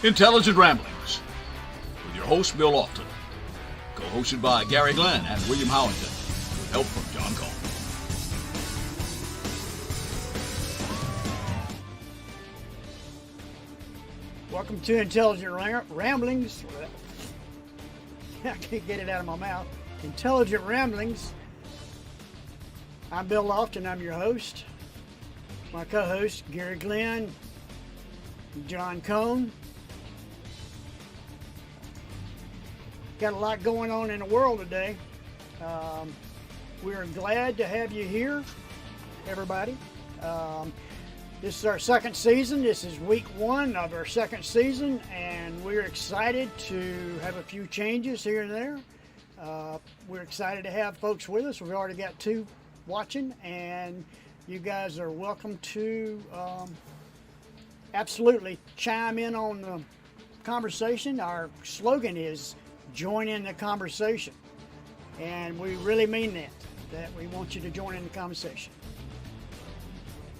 Intelligent Ramblings with your host, Bill Lofton. Co-hosted by Gary Glenn and William Howington with help from John Cole. Welcome to Intelligent Ramblings. I can't get it out of my mouth. Intelligent Ramblings. I'm Bill Lofton. I'm your host. My co-host, Gary Glenn, John Cone. Got a lot going on in the world today. We're glad to have you here, everybody. This is our second season. This is week one of our second season, and we're excited to have a few changes here and there. We're excited to have folks with us. We've already got two watching, and you guys are welcome to absolutely chime in on the conversation. Our slogan is join in the conversation, and we really mean that we want you to join in the conversation.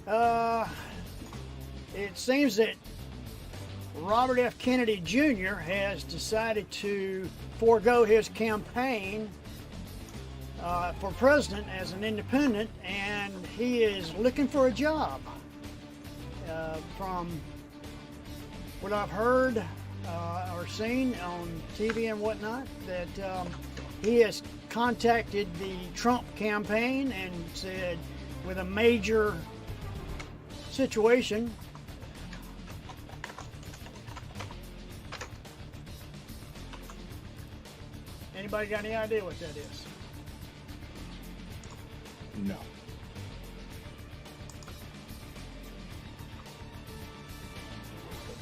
It seems that Robert F. Kennedy Jr. has decided to forego his campaign for president as an independent, and he is looking for a job. From what I've heard or seen on TV and whatnot, that he has contacted the Trump campaign and said, with a major situation, anybody got any idea what that is? No.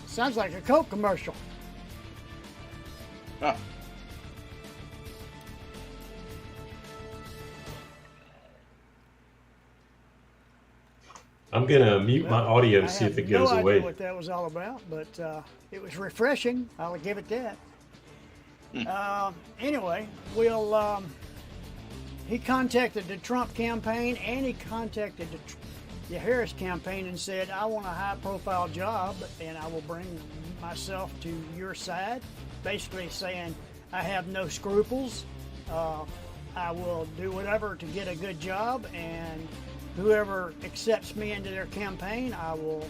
Sounds like a Coke commercial. Ah. I'm going to mute my audio to see if it goes I have no away. idea what that was all about, but it was refreshing. I'll give it that. Anyway, he contacted the Trump campaign, and he contacted the Harris campaign and said, I want a high-profile job, and I will bring myself to your side, basically saying, I have no scruples. I will do whatever to get a good job, and whoever accepts me into their campaign, I'll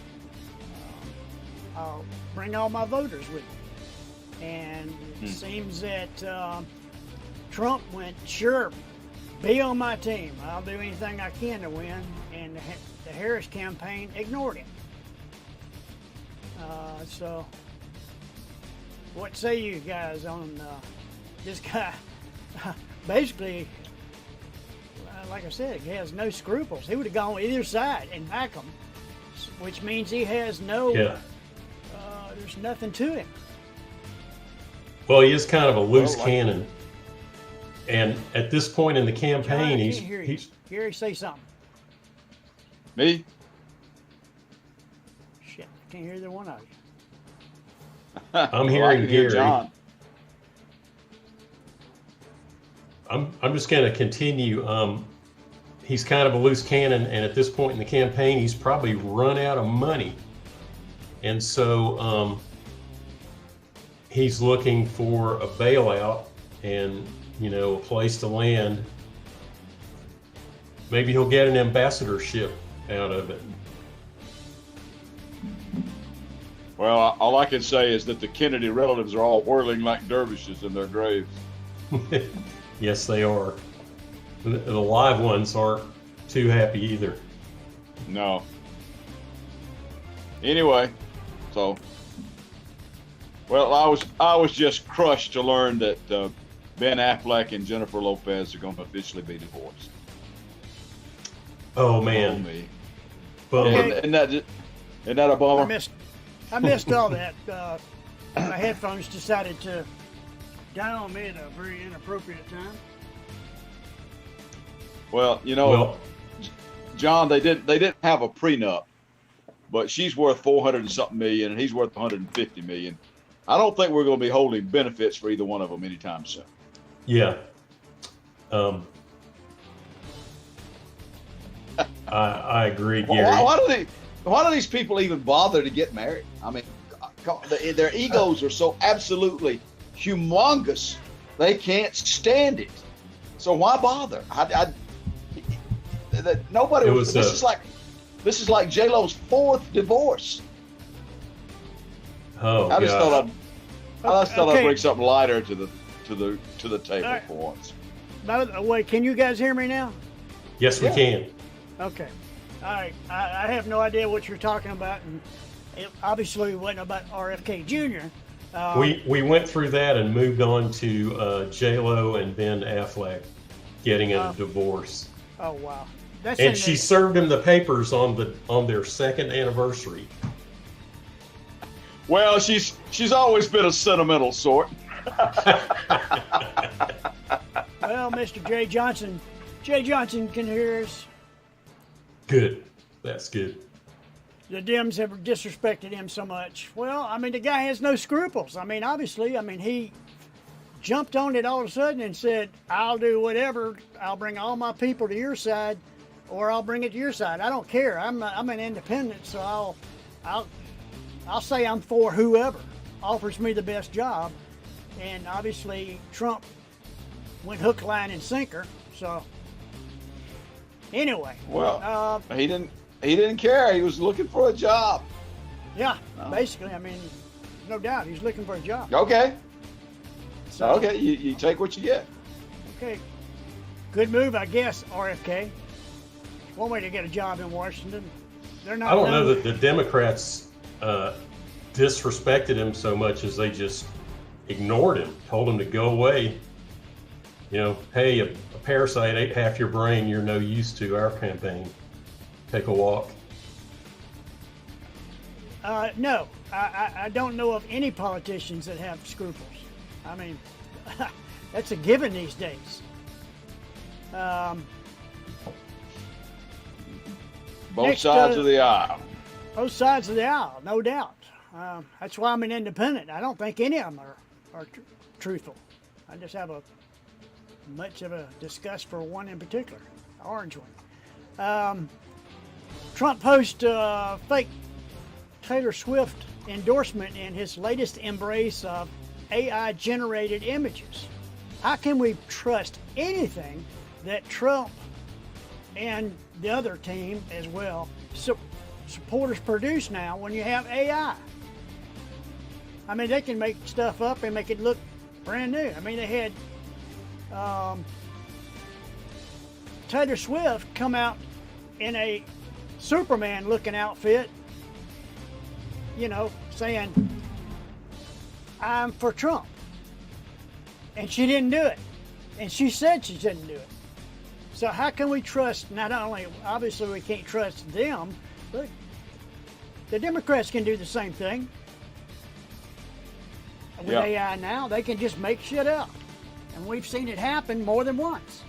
bring all my voters with me. And it seems that Trump went, sure, be on my team. I'll do anything I can to win. And the Harris campaign ignored him. So what say you guys on this guy? Basically, like I said, he has no scruples. He would have gone either side and back him, which means he has no, there's nothing to him. Well, he is kind of a loose cannon. And at this point in the campaign, John, I he's can't hear you. Gary, say something. Me? Shit, I can't hear either one of you. I'm I hearing can hear Gary. John. I'm just going to continue. He's kind of a loose cannon, and at this point in the campaign, he's probably run out of money. And so he's looking for a bailout and, a place to land. Maybe he'll get an ambassadorship out of it. Well, all I can say is that the Kennedy relatives are all whirling like dervishes in their graves. Yes, they are. The live ones aren't too happy either. No. Anyway, so, well, I was just crushed to learn that Ben Affleck and Jennifer Lopez are going to officially be divorced. Oh man. Oh, me. Bummer. Isn't that a bummer? I missed all that. My headphones decided to die on me at a very inappropriate time. Well, John, they didn't have a prenup, but she's worth 400 and something million, and he's worth 150 million. I don't think we're going to be holding benefits for either one of them anytime soon. Yeah. I agree, Gary. Why do these people even bother to get married? I mean, their egos are so absolutely humongous, they can't stand it. So why bother? Nobody. This is like J-Lo's 4th divorce. Oh, I just God. thought I'd Okay. bring something lighter to the table All right. for once. By the way, can you guys hear me now? Yes, we Yeah. can. Okay. All right. I have no idea what you're talking about, and it obviously wasn't about RFK Jr. We went through that and moved on to J-Lo and Ben Affleck getting a divorce. Oh wow. That's And in she the- served him the papers on their 2nd anniversary. Well, she's always been a sentimental sort. Well, Mr. Jay Johnson can hear us. Good. That's good. The Dems have disrespected him so much. Well, I mean, the guy has no scruples. I mean, obviously, he jumped on it all of a sudden and said, "I'll do whatever. I'll bring all my people to your side, or I'll bring it to your side. I don't care. I'm an independent, so I'll say I'm for whoever offers me the best job." And obviously, Trump went hook, line, and sinker. So anyway, Well, he didn't care. He was looking for a job. yeah, basically, I mean, no doubt he's looking for a job. Okay. So, Okay. You take what you get. okay. Good move, I guess, RFK. One way to get a job in Washington. They're not. I don't know known- that the Democrats disrespected him so much as they just ignored him, told him to go away. You know, hey, a parasite ate half your brain. You're no use to our campaign. Take a walk. No, I don't know of any politicians that have scruples. I mean, that's a given these days. Both Next, sides of the aisle. Both sides of the aisle, no doubt. That's why I'm an independent. I don't think any of them are truthful. I just have much of a disgust for one in particular, the orange one. Trump posts fake Taylor Swift endorsement in his latest embrace of AI-generated images. How can we trust anything that Trump and the other team as well supporters produce now when you have AI? I mean, they can make stuff up and make it look brand new. I mean, they had Taylor Swift come out in a Superman-looking outfit, you know, saying, "I'm for Trump." And she didn't do it. And she said she didn't do it. So how can we trust, not only, obviously we can't trust them, but the Democrats can do the same thing. With Yeah. AI now, they can just make shit up. And we've seen it happen more than once.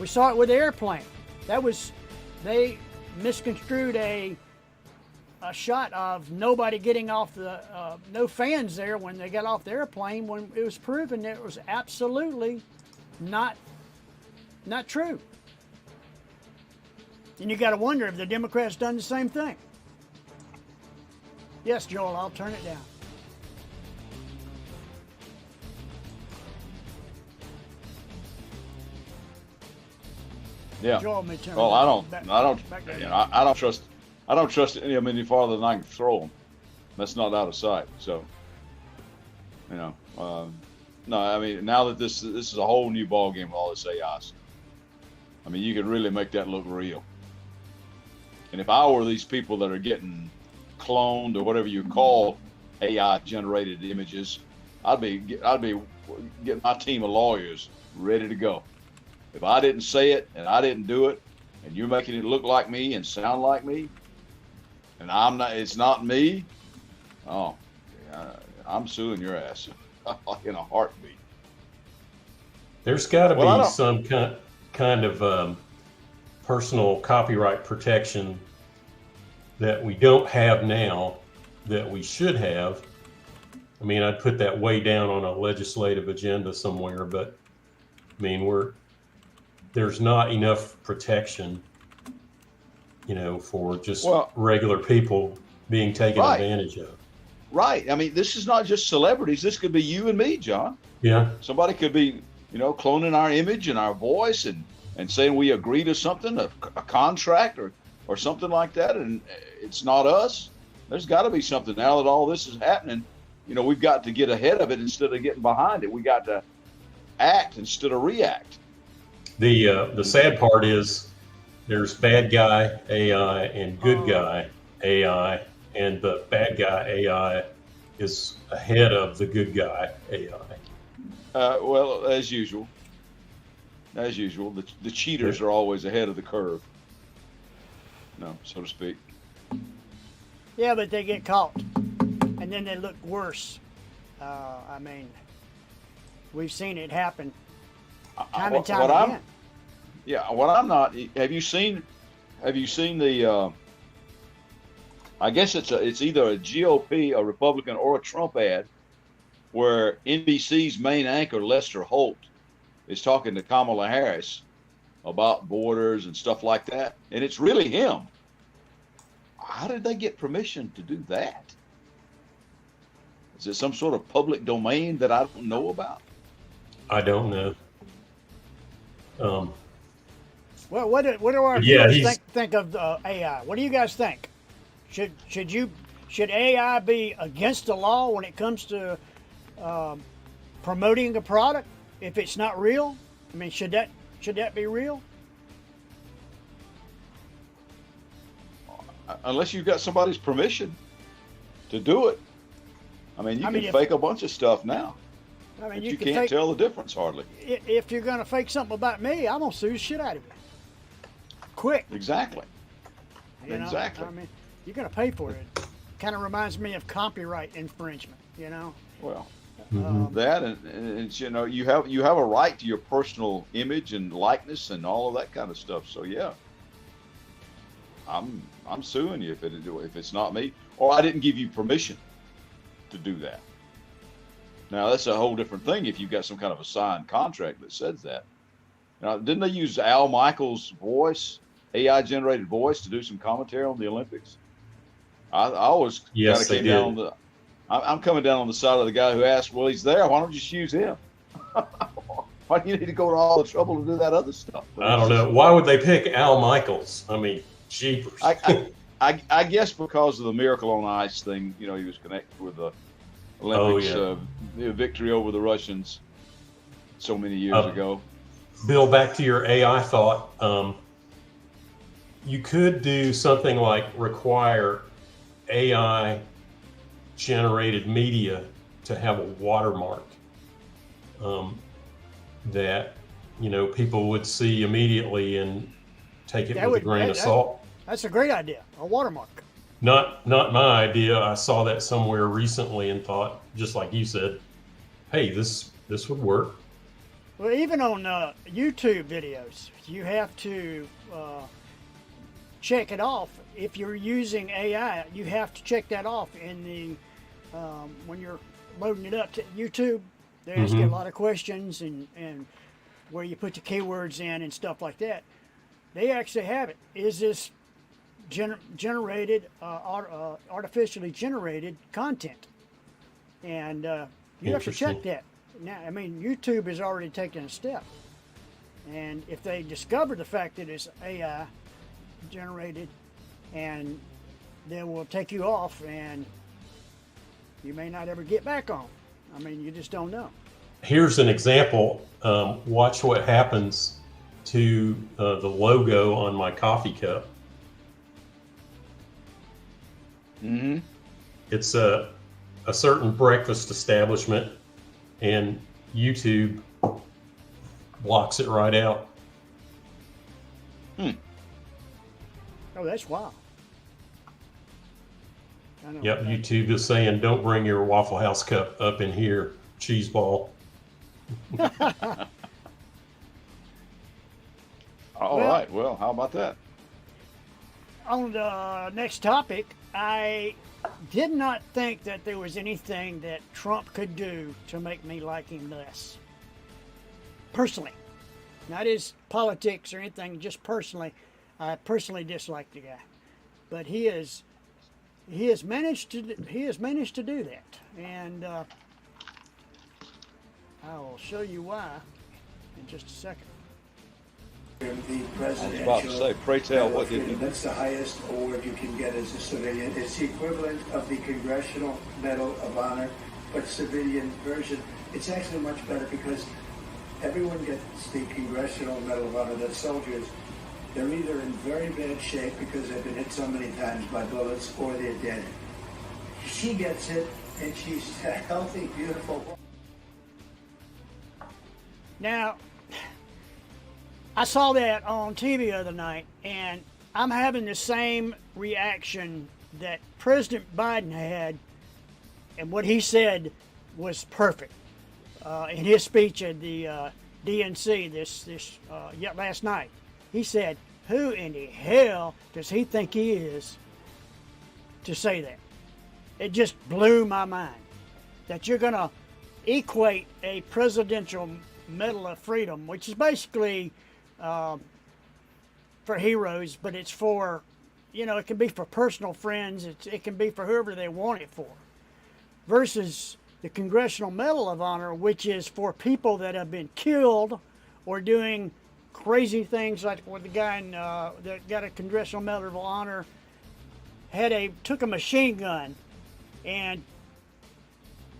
We saw it with the airplane. They misconstrued a shot of nobody getting off no fans there when they got off the airplane, when it was proven that it was absolutely not true. And you got to wonder if the Democrats done the same thing. Yes, Joel, I'll turn it down. Yeah. Joel may turn Well, it I down. don't Back you down. know, I don't trust any of them any farther than I can throw them. That's not out of sight. So, you know, no, I mean, now that this is a whole new ball game with all this AI. I mean, you could really make that look real. And if I were these people that are getting cloned or whatever you call AI generated images, I'd be getting my team of lawyers ready to go. If I didn't say it and I didn't do it, and you're making it look like me and sound like me, and it's not me, oh, I'm suing your ass in a heartbeat. There's got to Well, I be don't- some kind of personal copyright protection that we don't have now that we should have. I mean, I'd put that way down on a legislative agenda somewhere, but I mean, there's not enough protection, you know, for just Well- regular people being taken Right. advantage of. Right. I mean, this is not just celebrities. This could be you and me, John. Yeah. Somebody could be, cloning our image and our voice and saying we agree to something, a contract or something like that, and it's not us. There's got to be something now that all this is happening. We've got to get ahead of it instead of getting behind it. We got to act instead of react. The sad part is there's bad guy AI and good guy AI, and the bad guy AI is ahead of the good guy AI. Well, as usual, the cheaters are always ahead of the curve. So to speak. Yeah, but they get caught, and then they look worse. I mean, we've seen it happen time and time again. What I'm not. Have you seen the? I guess it's either a GOP, a Republican, or a Trump ad, where NBC's main anchor Lester Holt is talking to Kamala Harris about borders and stuff like that, and it's really him. How did they get permission to do that? Is it some sort of public domain that I don't know about? I don't know. Well, what do our viewers think of AI? What do you guys think? Should AI be against the law when it comes to promoting a product if it's not real? I mean, should that be real? Unless you've got somebody's permission to do it. I mean, you can fake a bunch of stuff now. I mean, you can't tell the difference hardly. If you're going to fake something about me, I'm going to sue the shit out of you. Quick. Exactly. Exactly. I mean, you're going to pay for it. Kind of reminds me of copyright infringement, Well, that and you have a right to your personal image and likeness and all of that kind of stuff. So yeah, I'm suing you if it's not me, or I didn't give you permission to do that. Now that's a whole different thing if you've got some kind of a signed contract that says that. Now, didn't they use Al Michaels' voice, AI generated voice, to do some commentary on the Olympics? I always kind of came down on the. I'm coming down on the side of the guy who asked, "Well, he's there. Why don't you just use him? Why do you need to go to all the trouble to do that other stuff?" I don't know. Why would they pick Al Michaels? I mean, jeepers. I guess because of the Miracle on Ice thing. He was connected with the Olympics victory over the Russians so many years ago. Bill, back to your AI thought. You could do something like require AI generated media to have a watermark that people would see immediately and take it with a grain of salt. That's a great idea. A watermark. Not my idea. I saw that somewhere recently and thought, just like you said, hey, this would work. Well, even on YouTube videos, you have to check it off. If you're using AI, you have to check that off in the when you're loading it up to YouTube. They ask you a lot of questions and where you put the keywords in and stuff like that. They actually have it. Is this generated, artificially generated content? And you have to check that. Now, I mean, YouTube has already taken a step. And if they discover the fact that it's AI generated, and they will take you off, and you may not ever get back on. I mean, you just don't know. Here's an example. Watch what happens to the logo on my coffee cup. Mm-hmm. It's a certain breakfast establishment, and YouTube blocks it right out. Oh, that's wild. Yep, YouTube is saying, don't bring your Waffle House cup up in here, cheese ball. All right. Well, how about that? On the next topic, I did not think that there was anything that Trump could do to make me like him less. Personally. Not his politics or anything, just personally. I personally dislike the guy. But he is he has managed to do that, and I will show you why in just a second. The I was presidential about to say, pray tell, Medal what of did Freedom. he? That's the highest award you can get as a civilian. It's the equivalent of the Congressional Medal of Honor, but civilian version. It's actually much better because everyone gets the Congressional Medal of Honor. That's soldiers. They're either in very bad shape because they've been hit so many times by bullets, or they're dead. She gets it, and she's a healthy, beautiful woman. Now, I saw that on TV the other night, and I'm having the same reaction that President Biden had, and what he said was perfect in his speech at the DNC last night. He said, "Who in the hell does he think he is to say that?" It just blew my mind that you're going to equate a presidential Medal of Freedom, which is basically for heroes, but it's for, it can be for personal friends, it can be for whoever they want it for, versus the Congressional Medal of Honor, which is for people that have been killed or doing crazy things, like with the guy that got a Congressional Medal of Honor took a machine gun and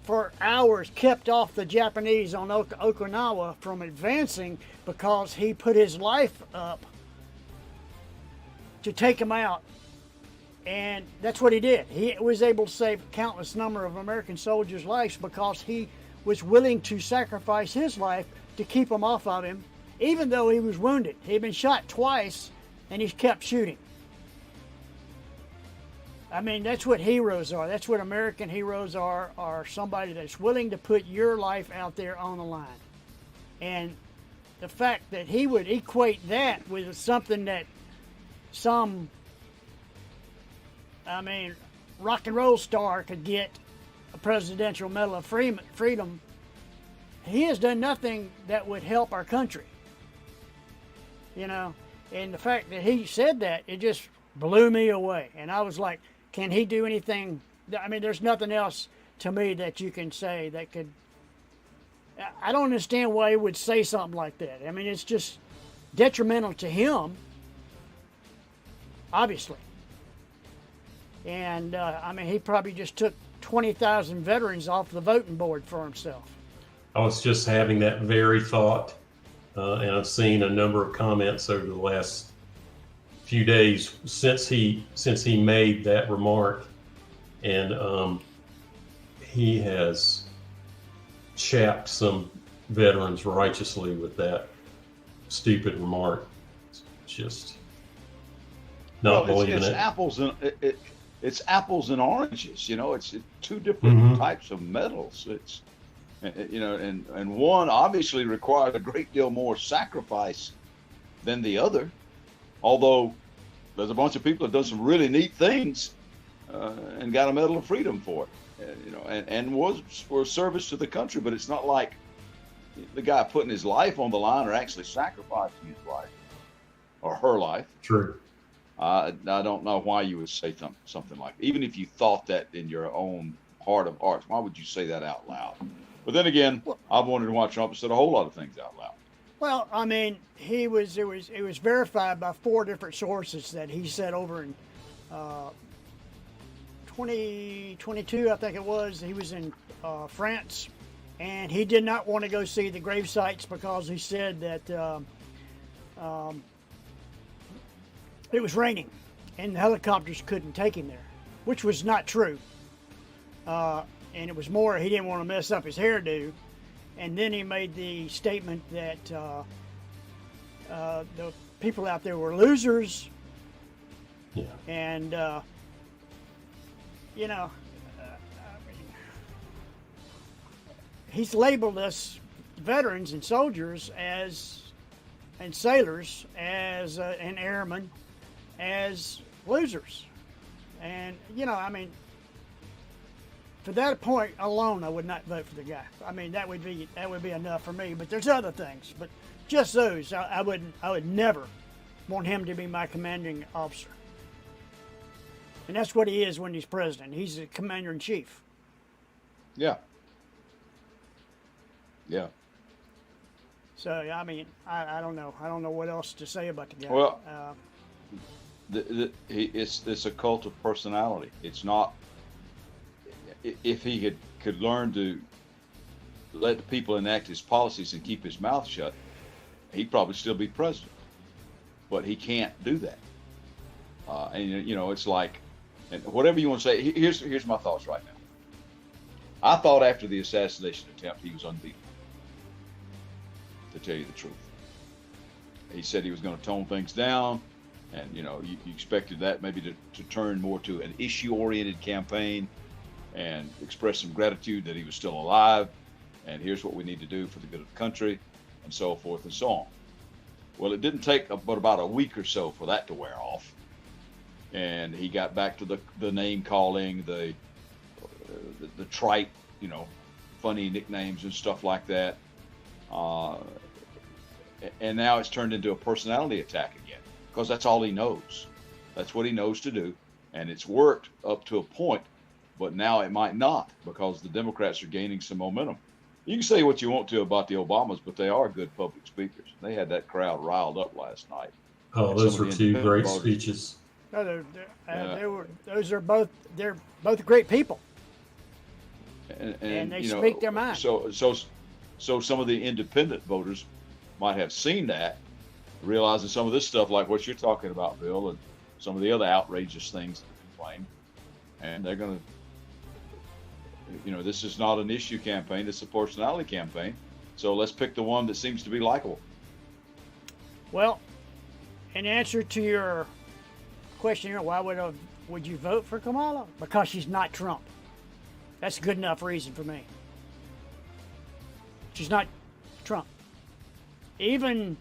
for hours kept off the Japanese on Okinawa from advancing because he put his life up to take them out. And that's what he did. He was able to save a countless number of American soldiers' lives because he was willing to sacrifice his life to keep them off of him, even though he was wounded. He'd been shot twice, and he kept shooting. I mean, that's what heroes are. That's what American heroes are somebody that's willing to put your life out there on the line. And the fact that he would equate that with something that rock and roll star could get a Presidential Medal of Freedom, he has done nothing that would help our country. And the fact that he said that, it just blew me away. And I was like, can he do anything? I mean, there's nothing else to me that you can say that could. I don't understand why he would say something like that. I mean, it's just detrimental to him, obviously. And he probably just took 20,000 veterans off the voting board for himself. I was just having that very thought, and I've seen a number of comments over the last few days since he made that remark, and he has chapped some veterans righteously with that stupid remark. It's just not believing it's it. It's apples and oranges. It's two different types of medals. It's and one obviously required a great deal more sacrifice than the other. Although there's a bunch of people that have done some really neat things and got a Medal of Freedom for it, and was for service to the country. But it's not like the guy putting his life on the line or actually sacrificing his life or her life. True. I don't know why you would say something like that. Even if you thought that in your own heart of hearts, why would you say that out loud? But then again, I've wondered why Trump said a whole lot of things out loud. Well, I mean, it was verified by 4 different sources that he said over in 2022, I think it was. He was in France, and he did not want to go see the grave sites because he said that it was raining, and the helicopters couldn't take him there, which was not true. And it was more he didn't want to mess up his hairdo. And then he made the statement that the people out there were losers. Yeah. And, he's labeled us veterans and soldiers and sailors and airmen as losers. And, for that point alone, I would not vote for the guy. I mean, that would be enough for me. But there's other things. But just those, I would never want him to be my commanding officer. And that's what he is when he's president. He's the commander in chief. Yeah. Yeah. So I mean, I don't know. I don't know what else to say about the guy. Well, it's a cult of personality. It's not. If he could learn to let the people enact his policies and keep his mouth shut, he'd probably still be president. But he can't do that. And you know, it's like, and whatever you want to say. Here's my thoughts right now. I thought after the assassination attempt he was unbeatable. To tell you the truth, he said he was going to tone things down, and you know, you expected that maybe to turn more to an issue-oriented campaign and express some gratitude that he was still alive, and here's what we need to do for the good of the country, and so forth and so on. Well, it didn't take but about a week or so for that to wear off, and he got back to the name calling, the trite, you know, funny nicknames and stuff like that. And now it's turned into a personality attack again, because that's all he knows. That's what he knows to do, and it's worked up to a point, but now it might not, because the Democrats are gaining some momentum. You can say what you want to about the Obamas, but they are good public speakers. They had that crowd riled up last night. Oh, those were two great speeches. No, they're both great people, and they speak their mind. So some of the independent voters might have seen that, realizing some of this stuff, like what you're talking about, Bill, and some of the other outrageous things that have been claimed, and they're going to, you know, this is not an issue campaign, it's a personality campaign, so let's pick the one that seems to be likable. Well, in answer to your question here, why would you vote for Kamala? Because she's not Trump. That's a good enough reason for me. She's not Trump. Even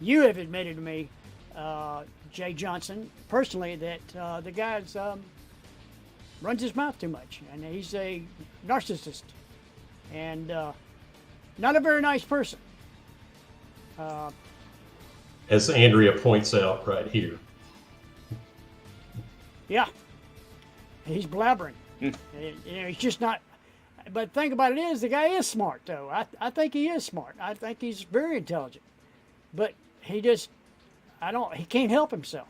you have admitted to me, Jay Johnson, personally, that the guy's runs his mouth too much, and he's a narcissist, and not a very nice person. As Andrea points out right here. Yeah, he's blabbering. You know, he's just not. But the thing about it is, the guy is smart, though. I think he is smart. I think he's very intelligent. But he can't help himself.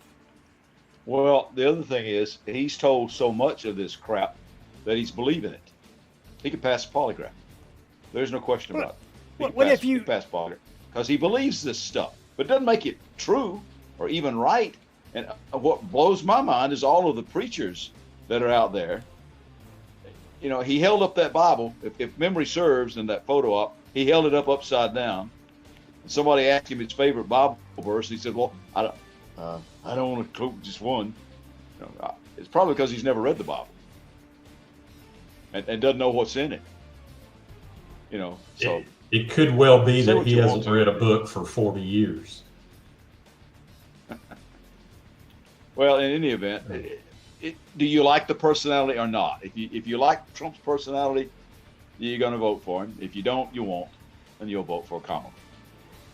Well, the other thing is, he's told so much of this crap that he's believing it. He could pass a polygraph. There's no question about it. He can pass a polygraph because he believes this stuff, but it doesn't make it true or even right. And what blows my mind is all of the preachers that are out there. You know, he held up that Bible, if memory serves, in that photo op, he held it up upside down. Somebody asked him his favorite Bible verse. He said, well, I don't want to quote just one. You know, it's probably because he's never read the Bible and doesn't know what's in it. You know, so it could well be that he hasn't read a book for 40 years. Well, in any event, do you like the personality or not? If you like Trump's personality, you're going to vote for him. If you don't, you won't, and you'll vote for Kamala.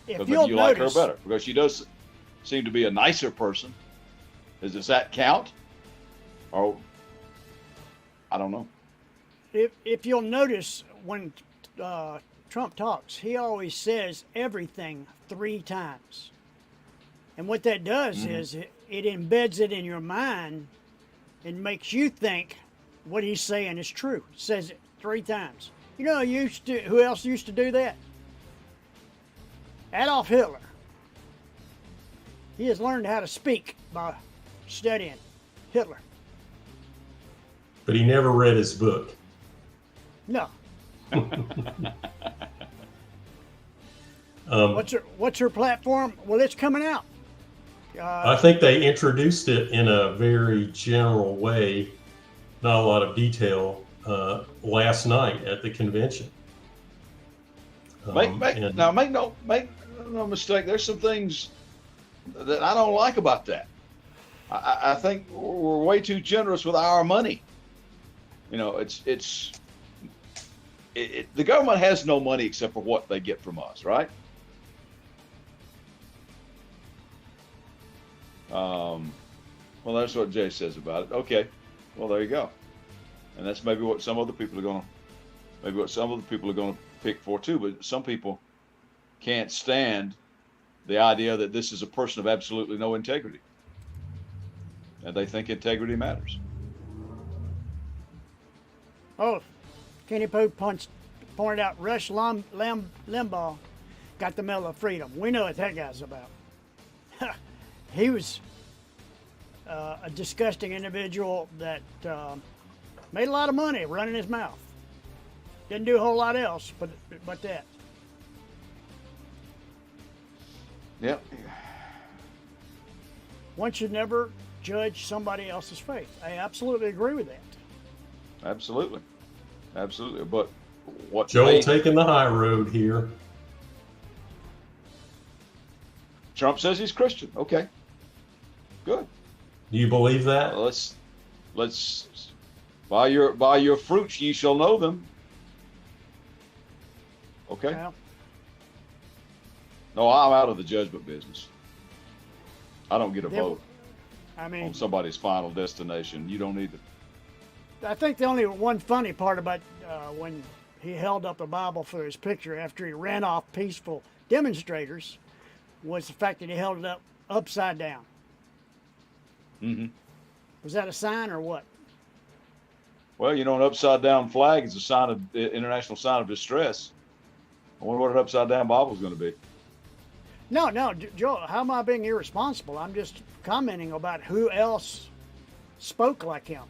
But you like her better because she does seem to be a nicer person. Does that count? Or I don't know. If you'll notice, when Trump talks, he always says everything 3 times. And what that does is it embeds it in your mind and makes you think what he's saying is true. Says it 3 times. You know who else used to do that? Adolf Hitler. He has learned how to speak by studying Hitler. But he never read his book. No. What's her platform? Well, it's coming out. I think they introduced it in a very general way, not a lot of detail, last night at the convention. Make no mistake. There's some things that I don't like about that. I think we're way too generous with our money. You know, the government has no money except for what they get from us, right? Well, that's what Jay says about it. Okay. Well, there you go. And that's maybe what some other people are going to, maybe what some other people are going to pick for too. But some people can't stand the idea that this is a person of absolutely no integrity, and they think integrity matters. Oh, Kenny Pope pointed out Rush Limbaugh got the Medal of Freedom. We know what that guy's about. He was a disgusting individual that made a lot of money running his mouth. Didn't do a whole lot else, but that. Yep. One should never judge somebody else's faith. I absolutely agree with that. Absolutely. Absolutely. But what Joel taking the high road here. Trump says he's Christian. Okay. Good. Do you believe that? Let's by your fruits ye shall know them. Okay. Well, No, I'm out of the judgment business. I don't get a vote I mean, on somebody's final destination. You don't either. I think the only one funny part about when he held up a Bible for his picture after he ran off peaceful demonstrators was the fact that he held it up upside down. Mm-hmm. Was that a sign or what? Well, you know, an upside down flag is a sign of international sign of distress. I wonder what an upside down Bible is going to be. No, Joe, how am I being irresponsible? I'm just commenting about who else spoke like him.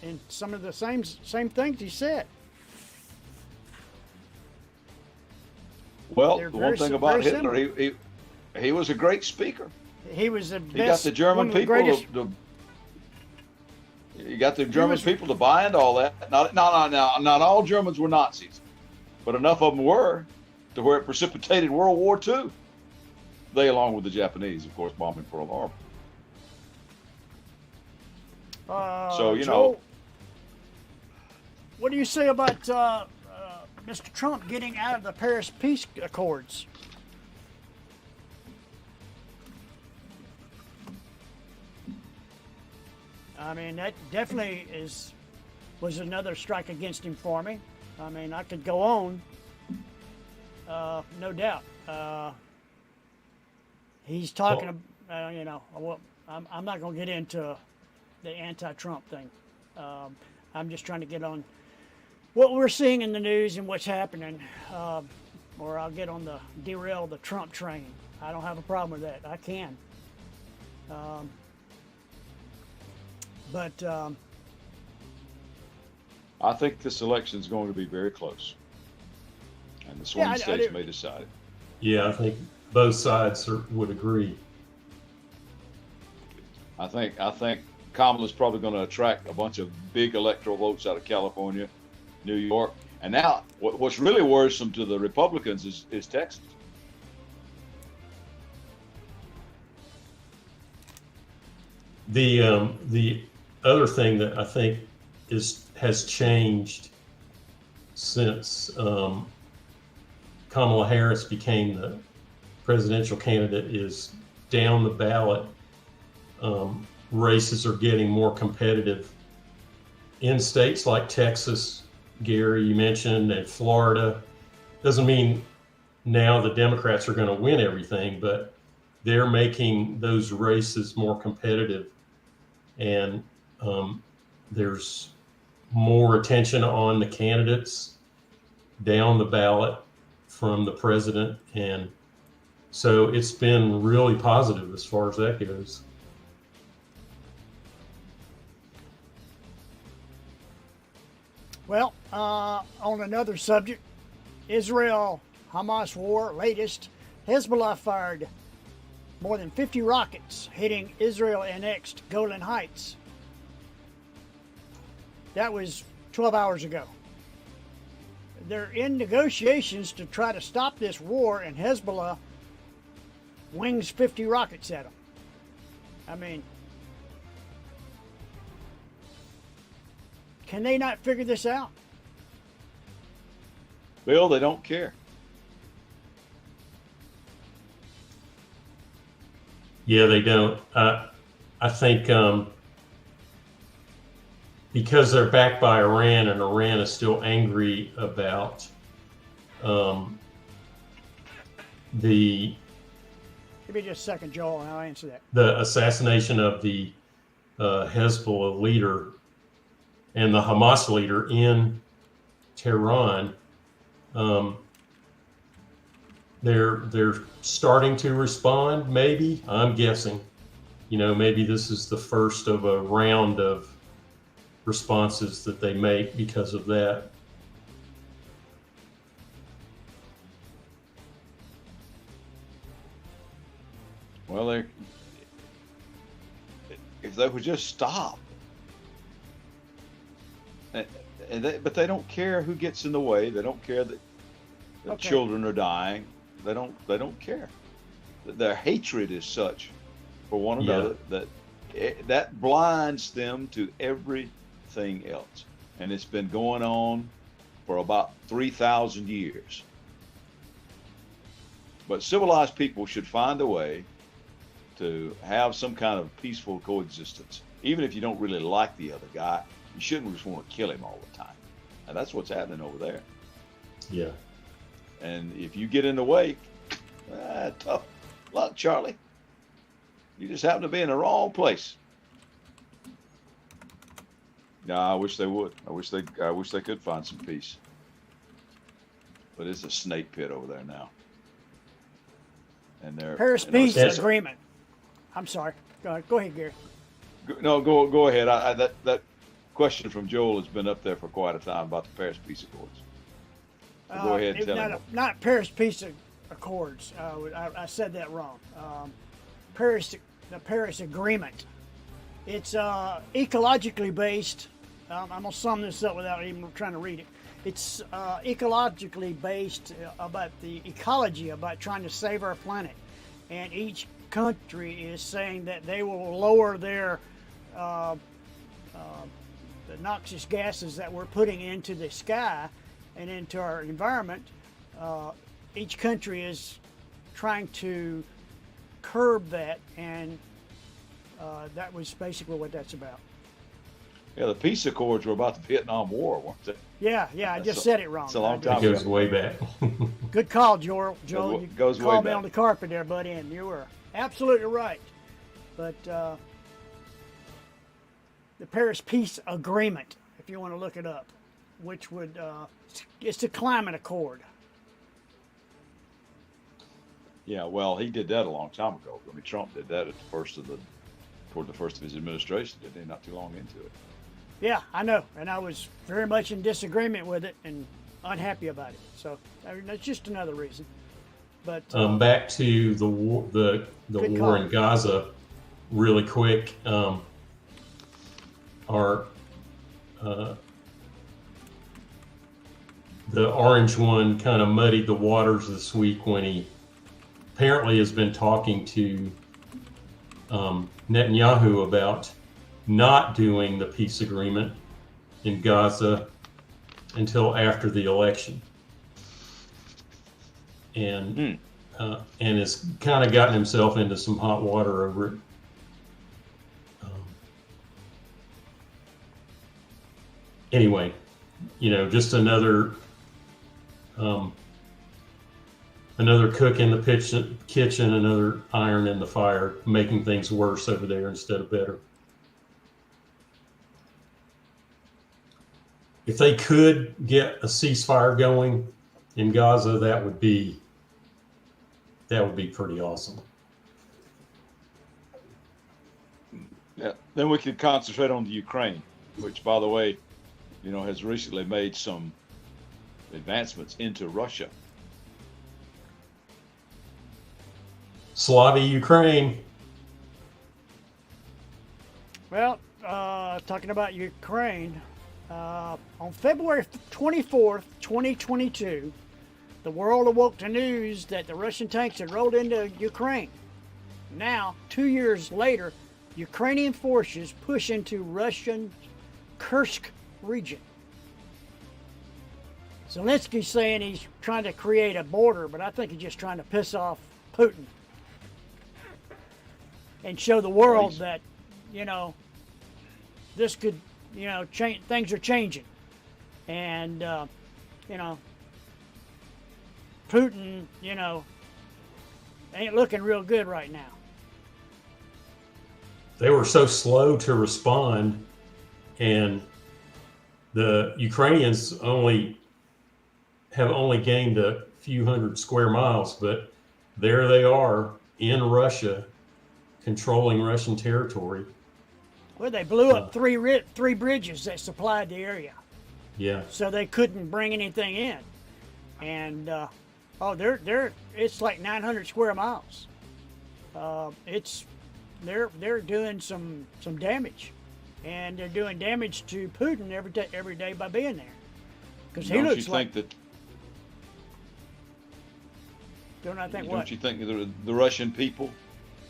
And some of the same things he said. Well, They're the one very thing about similar. Hitler, he was a great speaker. He was the He got best. the German one of the people greatest- you got the German was- people to buy into all that. Not all Germans were Nazis, but enough of them were to where it precipitated World War II. They, along with the Japanese, of course, bombing Pearl Harbor. So, you Joe, know, what do you say about Mr. Trump getting out of the Paris Peace Accords? I mean, that definitely was another strike against him for me. I mean, I could go on, no doubt. He's talking, you know, well, I'm not going to get into the anti-Trump thing. I'm just trying to get on what we're seeing in the news and what's happening, or I'll get on the derail the Trump train. I don't have a problem with that. I can. But I think this election is going to be very close, and the swing I states do. may decide it. Yeah, I think both sides would agree. I think Kamala's probably going to attract a bunch of big electoral votes out of California, New York, and now what's really worrisome to the Republicans is Texas. The other thing that I think has changed since Kamala Harris became the presidential candidate is down the ballot. Races are getting more competitive in states like Texas, Gary, you mentioned, and Florida. Doesn't mean now the Democrats are going to win everything, but they're making those races more competitive. And there's more attention on the candidates down the ballot from the president. And so it's been really positive as far as that goes. Well, on another subject, Israel-Hamas war, latest, Hezbollah fired more than 50 rockets hitting Israel-annexed Golan Heights. That was 12 hours ago. They're in negotiations to try to stop this war, and Hezbollah wings 50 rockets at them. I mean, can they not figure this out? Bill, they don't care. Yeah, they don't. I think because they're backed by Iran, and Iran is still angry about the Give me just a second, Joel, and I'll answer that. the assassination of the Hezbollah leader and the Hamas leader in Tehran. They're starting to respond. Maybe, I'm guessing. Maybe this is the first of a round of responses that they make because of that. Well, if they would just stop, but they don't care who gets in the way. They don't care that Okay. children are dying. They don't care. Their hatred is such for one another that blinds them to everything else, and it's been going on for about 3,000 years. But civilized people should find a way to have some kind of peaceful coexistence. Even if you don't really like the other guy, you shouldn't just want to kill him all the time. And that's what's happening over there. Yeah. And if you get in the way, tough luck, Charlie. You just happen to be in the wrong place. No, I wish they would. I wish they could find some peace. But it's a snake pit over there now. And they're Paris Peace Agreement. I'm sorry. Go ahead, Gary. No, go ahead. That question from Joel has been up there for quite a time about the Paris Peace Accords. So go ahead and tell him. Not Paris Peace Accords. I said that wrong. The Paris Agreement. It's ecologically based. I'm gonna sum this up without even trying to read it. It's ecologically based about the ecology, about trying to save our planet, and each country is saying that they will lower their the noxious gases that we're putting into the sky and into our environment. Each country is trying to curb that, and that was basically what that's about. Yeah, the peace accords were about the Vietnam War, weren't they? Yeah, I just said it wrong. It's a long time It goes way back. Good call, Joel. You Goes way called me back. on the carpet there, buddy, and you were absolutely right. But the Paris Peace Agreement, if you want to look it up, which would it's the climate accord. Yeah, well, he did that a long time ago. I mean, Trump did that toward the first of his administration, didn't he? Not too long into it. Yeah, I know, and I was very much in disagreement with it and unhappy about it. So I mean, that's just another reason. But Back to the war, the Good war call. in Gaza, really quick. The orange one kind of muddied the waters this week when he apparently has been talking to Netanyahu about not doing the peace agreement in Gaza until after the election, and has kind of gotten himself into some hot water over it. Anyway, just another cook in the kitchen, another iron in the fire, making things worse over there instead of better. If they could get a ceasefire going in Gaza, that would be pretty awesome. Yeah. Then we could concentrate on the Ukraine, which, by the way, has recently made some advancements into Russia. Slavy Ukraine. well, talking about Ukraine, on February 24th, 2022, the world awoke to news that the Russian tanks had rolled into Ukraine. Now, 2 years later, Ukrainian forces push into Russian Kursk region. Zelensky's saying he's trying to create a border, but I think he's just trying to piss off Putin and show the world that, this could things are changing, and Putin, ain't looking real good right now. They were so slow to respond, and the Ukrainians have only gained a few hundred square miles, but there they are in Russia, controlling Russian territory. Well, they blew up three bridges that supplied the area, Yeah. so they couldn't bring anything in. And it's like 900 square miles. They're doing some damage, and they're doing damage to Putin every day by being there. Because he looks like. Don't I think what? Don't you think the Russian people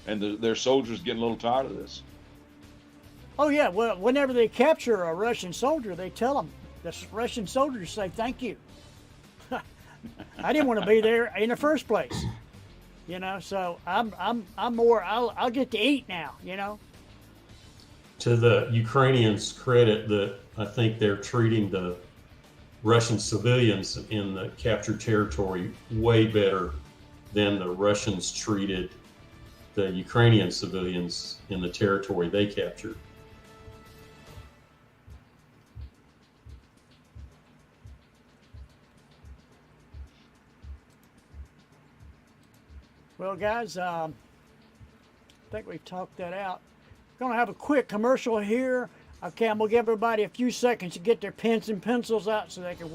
and their soldiers getting a little tired of this? Oh yeah. Well, whenever they capture a Russian soldier, they tell them, the Russian soldiers say thank you. I didn't want to be there in the first place, So I'm more. I'll get to eat now, To the Ukrainians' credit, that I think they're treating the Russian civilians in the captured territory way better than the Russians treated the Ukrainian civilians in the territory they captured. Well, guys, I think we've talked that out. We're going to have a quick commercial here. Okay, I'm going to give everybody a few seconds to get their pens and pencils out so they can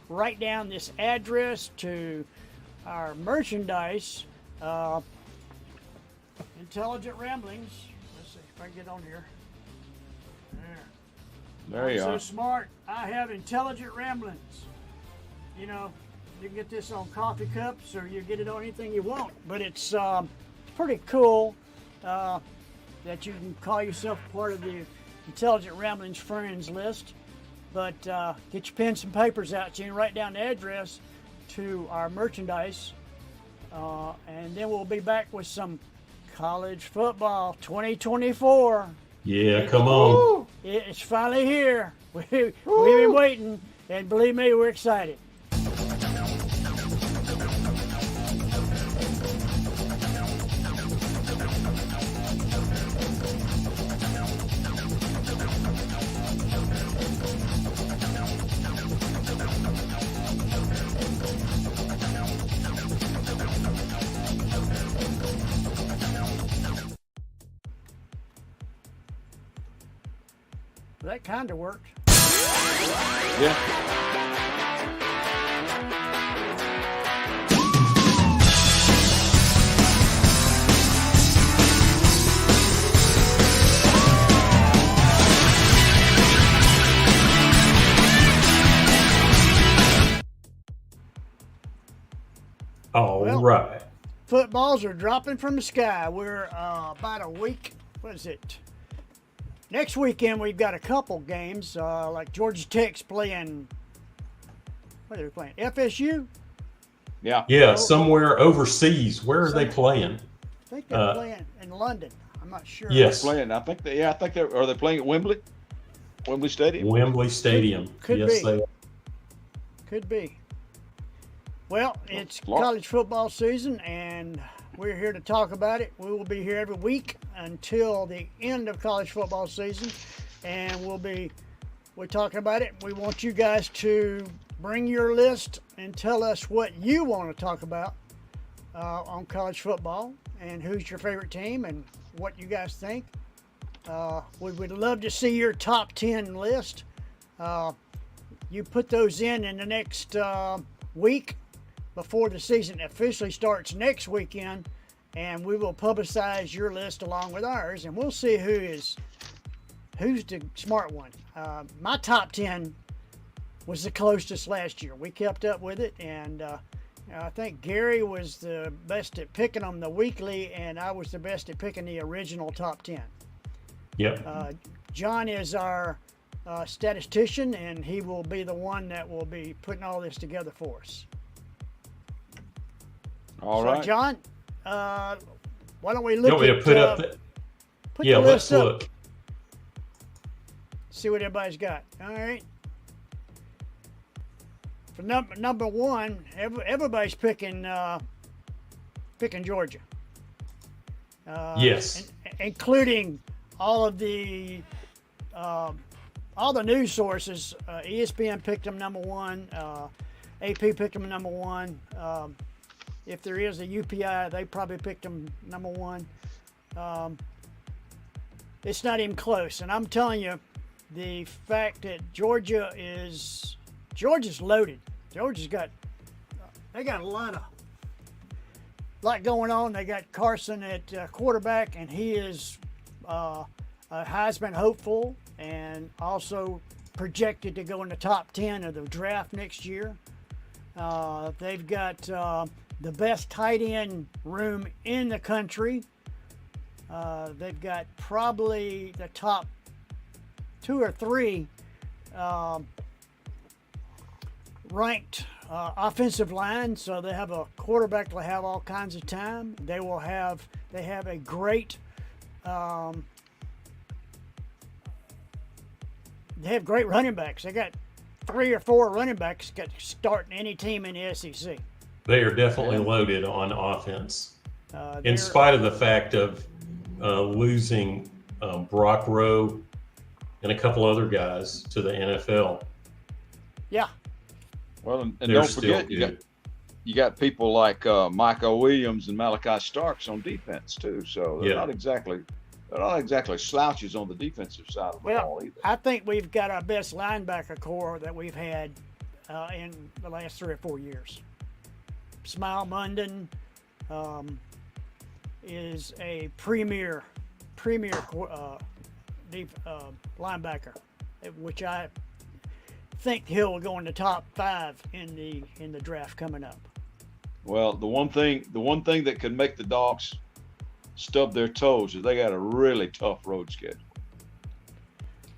write down this address to our merchandise. Intelligent Ramblings. Let's see if I can get on here. There you I'm are. so smart. I have Intelligent Ramblings. You can get this on coffee cups, or you get it on anything you want. But it's pretty cool that you can call yourself part of the Intelligent Ramblings friends list. But get your pens and papers out so you can write down the address to our merchandise. And then we'll be back with some college football 2024. Yeah, come on. It's finally here. We've been waiting, and believe me, we're excited. That kind of worked. Yeah. All Well, right. Footballs are dropping from the sky. We're about a week. What is it? Next weekend we've got a couple games. Like Georgia Tech's playing. What are they playing? FSU. Yeah. Yeah, somewhere overseas. Where are they playing? I think they're playing in London. I'm not sure. Yes. Playing. I think are they playing at Wembley? Wembley Stadium. Wembley Stadium. Could yes, be. they are. Could be. Well, it's college football season, and we're here to talk about it. We will be here every week until the end of college football season, and we're talking about it. We want you guys to bring your list and tell us what you want to talk about on college football, and who's your favorite team, and what you guys think. We would love to see your top 10 list. You put those in the next week before the season officially starts next weekend, and we will publicize your list along with ours, and we'll see who's the smart one. My top 10 was the closest last year. We kept up with it, and I think Gary was the best at picking them the weekly, and I was the best at picking the original top 10. Yep. John is our statistician, and he will be the one that will be putting all this together for us. All So, right. John, why don't we You look want me at to put up the, put yeah, the let's list up. look. See what everybody's got. All right. For number one, everybody's picking Georgia. Yes. Including all of the news sources. ESPN picked them number one. AP picked them number one. If there is a UPI, they probably picked them number one. It's not even close. And I'm telling you, the fact that Georgia's loaded. They got a lot going on. They got Carson at quarterback, and he is a Heisman hopeful and also projected to go in the top 10 of the draft next year. They've got the best tight end room in the country. They've got probably the top 2 or 3 ranked offensive line, so they have a quarterback that will have all kinds of time. They have a great they have great running backs. They got 3 or 4 running backs that start in any team in the SEC. They are definitely loaded on offense, in spite of the fact of losing Brock Rowe and a couple other guys to the NFL. Yeah. Well, and don't forget, you got people like Michael Williams and Malachi Starks on defense too. So they're not exactly slouches on the defensive side of the ball either. I think we've got our best linebacker core that we've had in the last 3 or 4 years. Smile Munden is a premier linebacker, which I think he'll go in the top 5 in the draft coming up. Well, the one thing that could make the Dogs stub their toes is they got a really tough road schedule.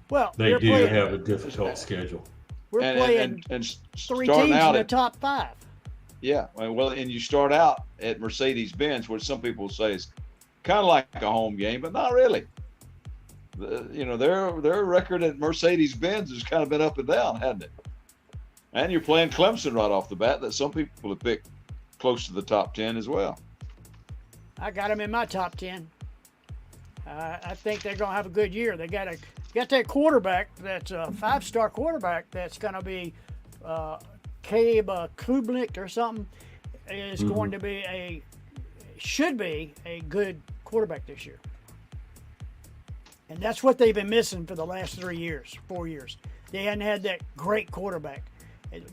Well, they do have a difficult schedule. We're playing and 3 teams in the top 5. Yeah, well, and you start out at Mercedes-Benz, which some people say is kind of like a home game, but not really. Their record at Mercedes-Benz has kind of been up and down, hasn't it? And you're playing Clemson right off the bat, that some people have picked close to the top 10 as well. I got them in my top 10. I think they're going to have a good year. They got that quarterback that's a 5-star quarterback that's going to be Caleb Kublik or something is going to be should be a good quarterback this year. And that's what they've been missing for the last 4 years. They hadn't had that great quarterback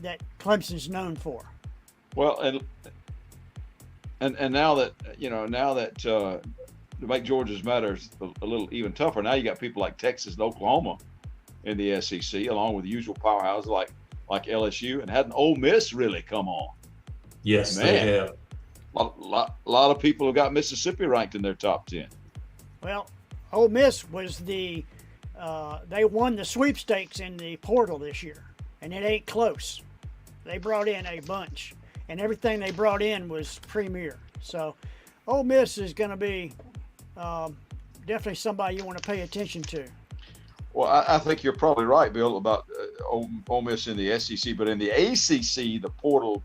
that Clemson's known for. Well, and now that to make Georgia's matters a little even tougher, now you got people like Texas and Oklahoma in the SEC, along with the usual powerhouses like LSU, and hadn't Ole Miss really come on? Yes, they have. A lot of people have got Mississippi ranked in their top 10. Well, Ole Miss was they won the sweepstakes in the portal this year, and it ain't close. They brought in a bunch, and everything they brought in was premier. So Ole Miss is going to be definitely somebody you want to pay attention to. Well, I think you're probably right, Bill, about Ole Miss in the SEC, but in the ACC, the portal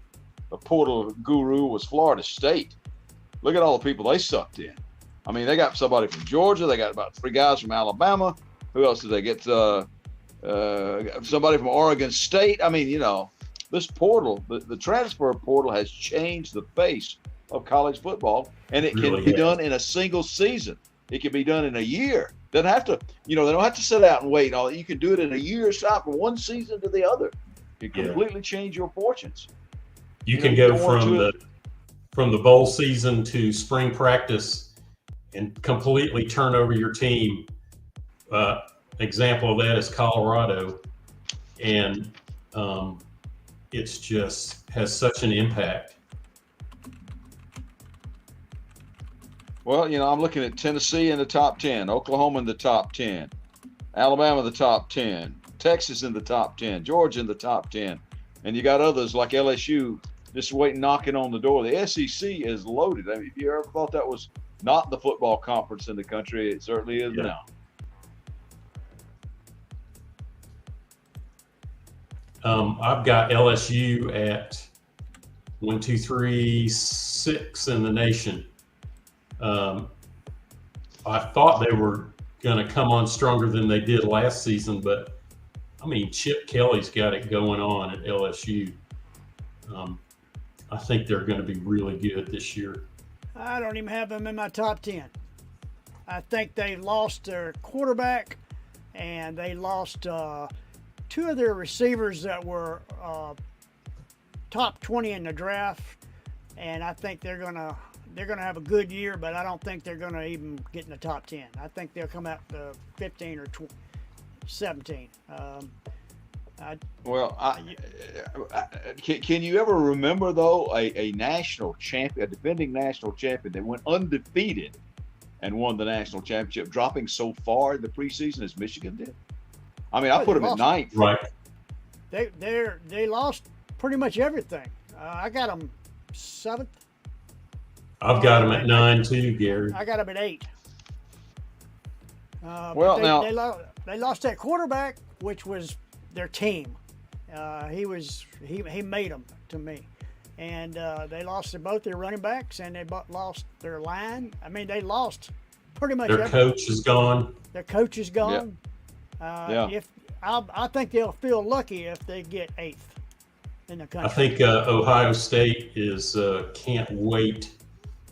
guru was Florida State. Look at all the people they sucked in. I mean, they got somebody from Georgia. They got about 3 guys from Alabama. Who else did they get? Somebody from Oregon State. I mean, this portal, the transfer portal has changed the face of college football, and it can be done in a single season. It can be done in a year. Doesn't have to, they don't have to sit out and wait. You can do it in a year's time from one season to the other. You completely change your fortunes. You can go from the bowl season to spring practice and completely turn over your team. Example of that is Colorado, and it's just has such an impact. Well, I'm looking at Tennessee in the top 10, Oklahoma in the top 10, Alabama in the top 10, Texas in the top 10, Georgia in the top 10, and you got others like LSU just waiting, knocking on the door. The SEC is loaded. I mean, if you ever thought that was not the football conference in the country, it certainly is now. I've got LSU at 1, 2, 3, 6 in the nation. I thought they were going to come on stronger than they did last season, but I mean, Chip Kelly's got it going on at LSU. I think they're going to be really good this year. I don't even have them in my top 10. I think they lost their quarterback, and they lost 2 of their receivers that were top 20 in the draft, and I think they're gonna have a good year, but I don't think they're gonna even get in the top 10. I think they'll come out to 15 or 17. Can you ever remember though a national champion, a defending national champion that went undefeated and won the national championship, dropping so far in the preseason as Michigan did? I mean, I put them at 9th. Right. They lost pretty much everything. I got them 7th. I've got them at 9 too, Gary. I got them at 8. They lost that quarterback, which was their team. He made them to me, and they lost both their running backs, and they lost their line. I mean, they lost pretty much their everything. coach is gone. Their coach is gone. Yeah. I think they'll feel lucky if they get 8th in the country. I think Ohio State is can't wait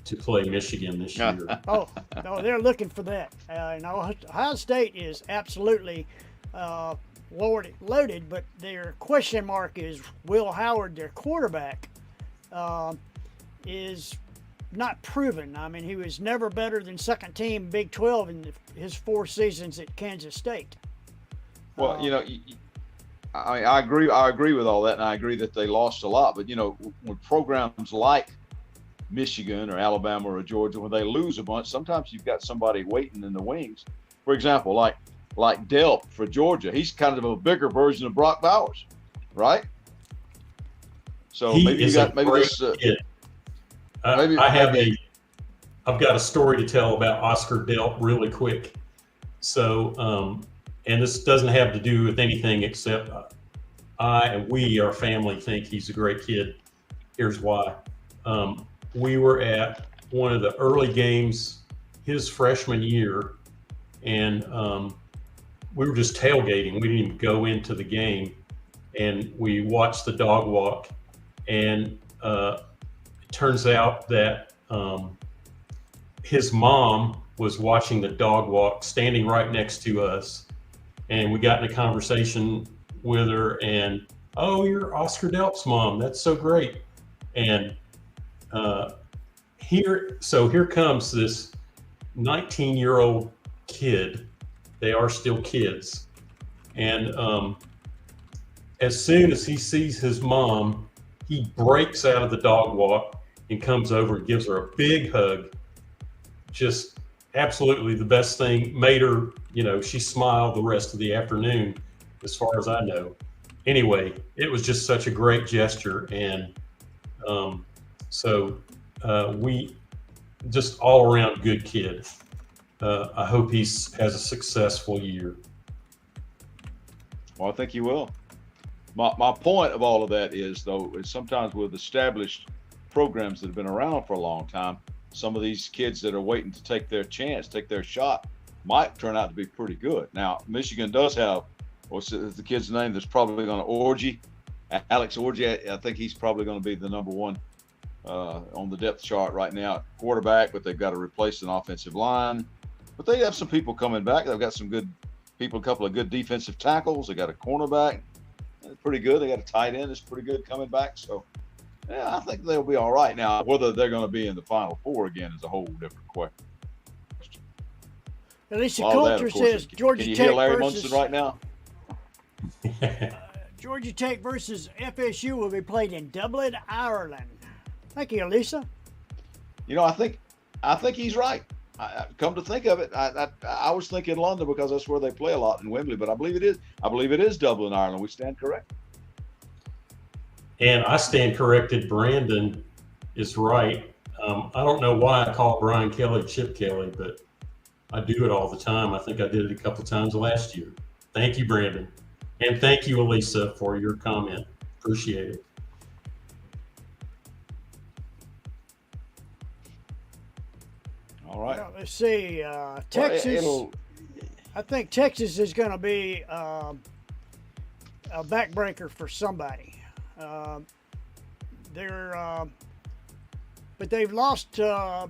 to play Michigan this year. Oh, no, they're looking for that. And Ohio State is absolutely loaded, but their question mark is Will Howard, their quarterback, is not proven. I mean, he was never better than second team Big 12 in his 4 seasons at Kansas State. Well, I agree with all that, and I agree that they lost a lot. But when programs like Michigan or Alabama or Georgia, when they lose a bunch, sometimes you've got somebody waiting in the wings. For example, like Delp for Georgia, he's kind of a bigger version of Brock Bowers, right? So He maybe is you got a maybe great this. kid. I've got a story to tell about Oscar Delp really quick. So, and this doesn't have to do with anything except our family think he's a great kid. Here's why. We were at one of the early games his freshman year, and we were just tailgating. We didn't even go into the game, and we watched the dog walk. And it turns out that his mom was watching the dog walk, standing right next to us. And we got in a conversation with her, and, "Oh, you're Oscar Delp's mom. That's so great." And here comes this 19-year-old kid. They are still kids. And as soon as he sees his mom, he breaks out of the dog walk and comes over and gives her a big hug. Just absolutely the best thing. Made her, she smiled the rest of the afternoon, as far as I know. Anyway, it was just such a great gesture. And we just all around good kid. I hope he has a successful year. Well, I think he will. My point of all of that is sometimes with established programs that have been around for a long time, some of these kids that are waiting to take their chance, take their shot, might turn out to be pretty good. Now, Michigan does have, what's the kid's name that's probably going to Orji? Alex Orji. I think he's probably going to be the number one on the depth chart right now at quarterback, but they've got to replace an offensive line. But they have some people coming back. They've got some good people, a couple of good defensive tackles. They got a cornerback. Pretty good. They got a tight end that's pretty good coming back. So, yeah, I think they'll be all right. Now, whether they're going to be in the Final Four again is a whole different question. At least the culture says Georgia Tech Larry versus Munson right now? Georgia Tech versus FSU will be played in Dublin, Ireland. Thank you, Elisa. I think he's right. Come to think of it, I was thinking London because that's where they play a lot in Wembley, but I believe it is Dublin, Ireland. We stand correct. And I stand corrected. Brandon is right. I don't know why I call Brian Kelly Chip Kelly, but I do it all the time. I think I did it a couple times last year. Thank you, Brandon. And thank you, Elisa, for your comment. Appreciate it. All right. Well, let's see. Texas. Well, I think Texas is going to be a backbreaker for somebody. But they've lost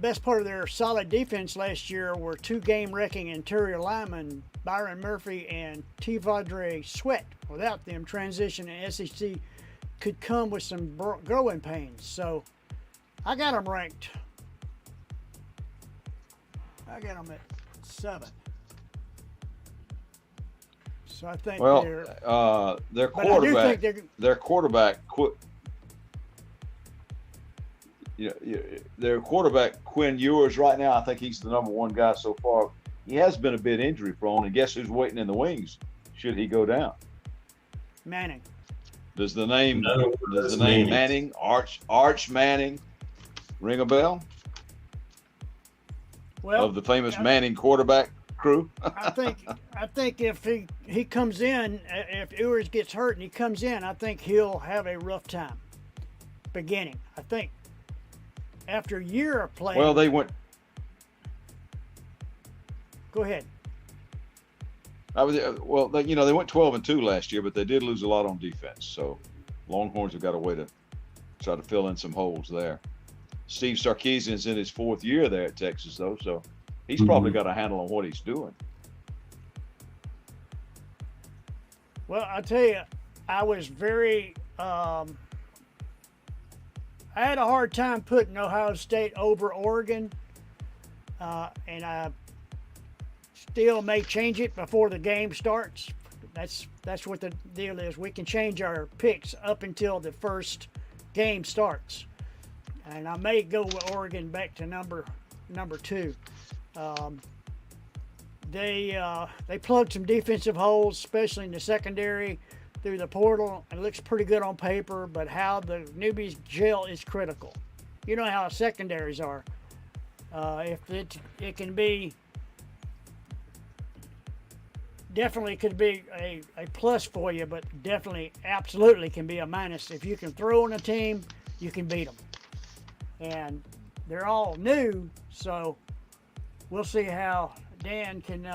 best part of their solid defense last year were two game-wrecking interior linemen, Byron Murphy and Tivadre Sweat. Without them, transition in SEC could come with some growing pains. So I got them ranked. I got them at 7. So I think their but I do quarterback, think their quarterback quit. Their quarterback Quinn Ewers right now, I think he's the number one guy so far. He has been a bit injury prone, and guess who's waiting in the wings? Should he go down? Manning. Does the name Manning. Manning, Arch Manning, ring a bell? Well, Of the famous Manning quarterback crew? I think if he comes in, if Ewers gets hurt and he comes in, I think he'll have a rough time beginning. I think after a year of playing. Well, they went. Go ahead. They went 12-2 last year, but they did lose a lot on defense. So Longhorns have got a way to try to fill in some holes there. Steve Sarkisian's in his 4th year there at Texas, though, so he's probably got a handle on what he's doing. Well, I tell you, I was very. I had a hard time putting Ohio State over Oregon, and I still may change it before the game starts. That's what the deal is. We can change our picks up until the first game starts, and I may go with Oregon back to number 2. They plugged some defensive holes, especially in the secondary through the portal. It looks pretty good on paper, but how the newbies gel is critical. You know how secondaries are. If it can be, definitely could be a plus for you, but definitely, absolutely can be a minus. If you can throw on a team, you can beat them. And they're all new, so we'll see how Dan can.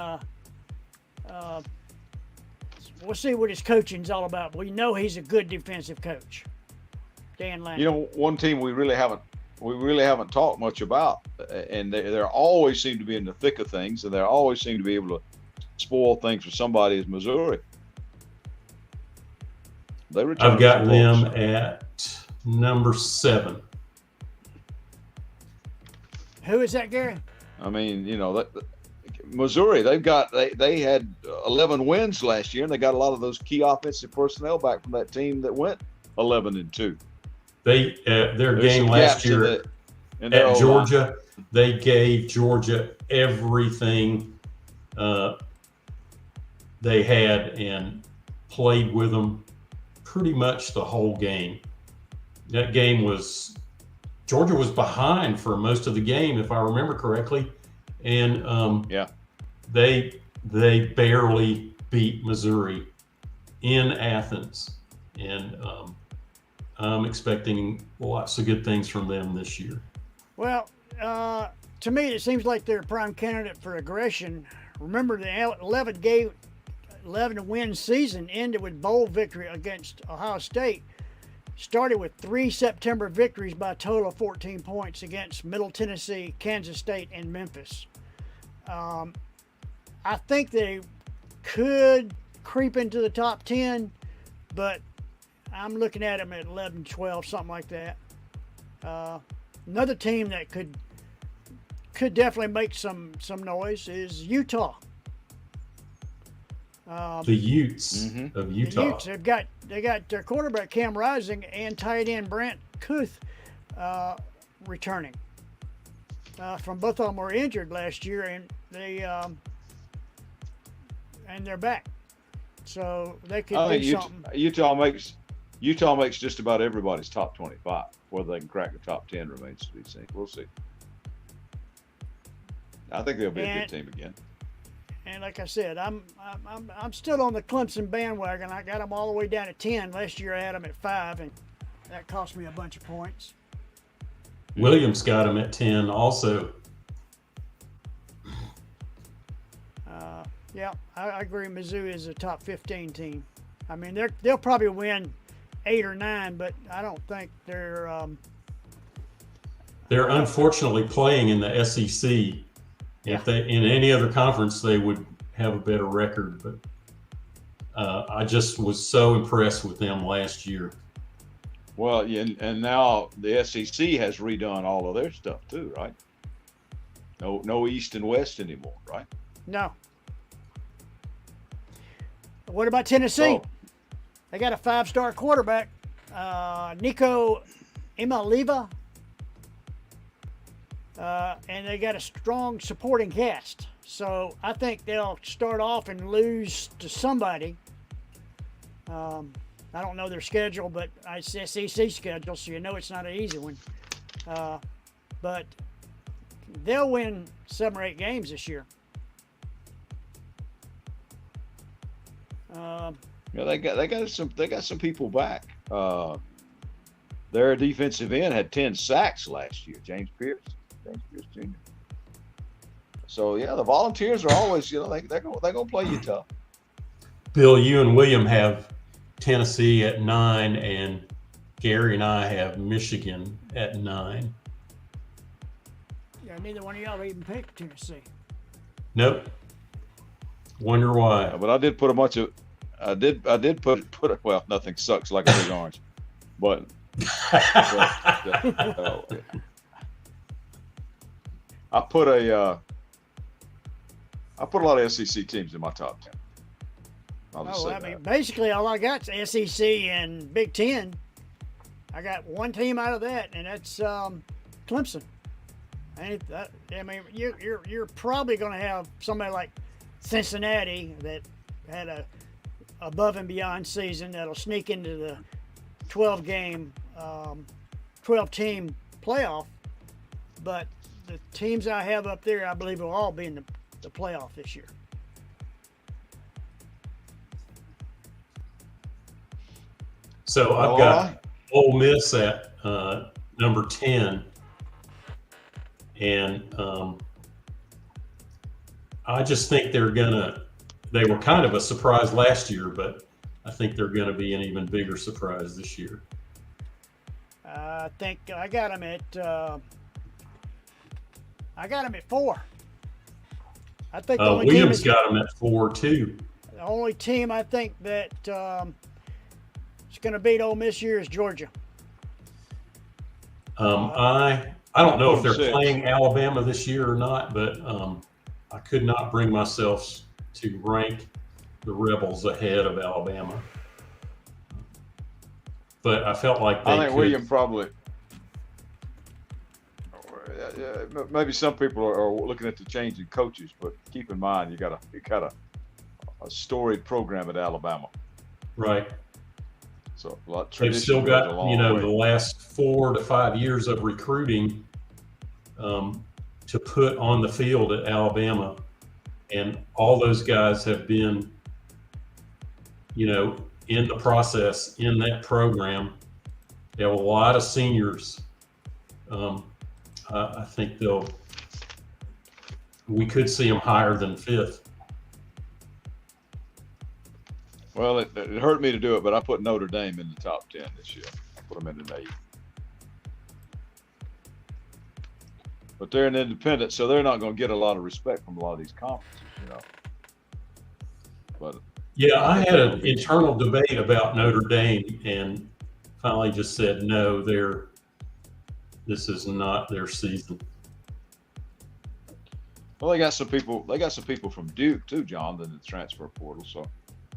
We'll see what his coaching's all about. We know he's a good defensive coach, Dan Lanning. You know, one team we really haven't talked much about, and they always seem to be in the thick of things, and they always seem to be able to spoil things for somebody, is Missouri. I've got them at number 7. Who is that, Gary? I mean, Missouri, they had 11 wins last year, and they got a lot of those key offensive personnel back from that team that went 11-2. Their game last year at Georgia, they gave Georgia everything they had and played with them pretty much the whole game. That game Georgia was behind for most of the game, if I remember correctly, and they barely beat Missouri in Athens, and I'm expecting lots of good things from them this year. Well, to me, it seems like they're a prime candidate for aggression. Remember, the 11-win season ended with bowl victory against Ohio State. Started with 3 September victories by a total of 14 points against Middle Tennessee, Kansas State, and Memphis. I think they could creep into the top 10, but I'm looking at them at 11, 12, something like that. Another team that could definitely make some noise is Utah. The Utes of Utah. The Utes, they got their quarterback Cam Rising and tight end Brant Kuth returning. From both of them were injured last year, and they're back, so they could do something. Utah makes just about everybody's top 25. Whether they can crack the top 10 remains to be seen. We'll see. I think they'll be a good team again. And like I said, I'm still on the Clemson bandwagon. I got them all the way down to 10. Last year I had them at 5, and that cost me a bunch of points. Williams got him at 10 also. Yeah, I agree. Mizzou is a top 15 team. I mean, they'll probably win 8 or 9, but I don't think they're. They're unfortunately playing in the SEC. If they in any other conference, they would have a better record. But I just was so impressed with them last year. Well, yeah, and now the SEC has redone all of their stuff too, right? No East and West anymore, right? No. What about Tennessee? Oh. They got a 5-star quarterback, Nico Imaliva, and they got a strong supporting cast. So I think they'll start off and lose to somebody. I don't know their schedule, but it's SEC schedule, so you know it's not an easy one. But they'll win 7 or 8 games this year. Yeah, they got some people back. Their defensive end had 10 sacks last year. James Pierce Jr. So yeah, the Volunteers are always, they're gonna play you tough. Bill, you and William have Tennessee at 9, and Gary and I have Michigan at 9. Yeah, neither one of y'all even picked Tennessee. Nope. Wonder why. But I did put a bunch of, I did put well, nothing sucks like a big orange, but I put a lot of SEC teams in my top 10. I'll just say that. Basically all I got is SEC and Big Ten. I got one team out of that, and that's Clemson. You're probably going to have somebody like Cincinnati that had a above and beyond season that'll sneak into the 12-team playoff. But the teams I have up there, I believe, will all be in the playoff this year. So I've got Ole Miss at number 10, and I just think they were kind of a surprise last year, but I think they're going to be an even bigger surprise this year. I think I got them at 4. I think the only Williams got them at 4 too. The only team I think that is going to beat Ole Miss this year is Georgia. I don't know if they're playing Alabama this year or not, but I could not bring myself to rank the Rebels ahead of Alabama. But I felt like they could. William probably. Maybe some people are looking at the change in coaches, but keep in mind you got a storied program at Alabama. Right. So a lot of they've still got the last 4 to 5 years of recruiting to put on the field at Alabama, and all those guys have been in the process in that program. They have a lot of seniors. I think we could see them higher than 5th. Well, it hurt me to do it, but I put Notre Dame in the top 10 this year. I put them in an 8. But they're an independent, so they're not going to get a lot of respect from a lot of these conferences, But yeah, I had an internal debate about Notre Dame, and finally just said no. This is not their season. Well, they got some people. They got some people from Duke too, John, in the transfer portal. So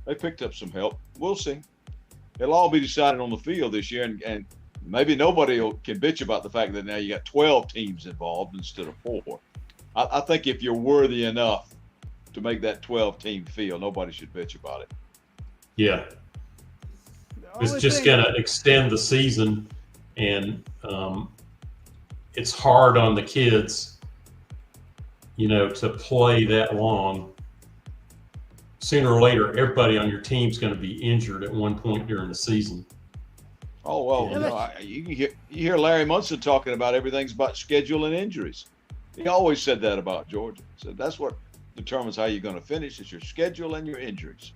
they picked up some help. We'll see. It'll all be decided on the field this year, and maybe nobody can bitch about the fact that now you got 12 teams involved instead of 4. I think if you're worthy enough to make that 12-team field, nobody should bitch about it. Yeah, it's just going to extend the season, and it's hard on the kids, to play that long sooner or later, everybody on your team's going to be injured at one point during the season. Oh well, Yeah, you hear Larry Munson talking about everything's about schedule and injuries. He always said that about Georgia. So that's what determines how you're going to finish is your schedule and your injuries.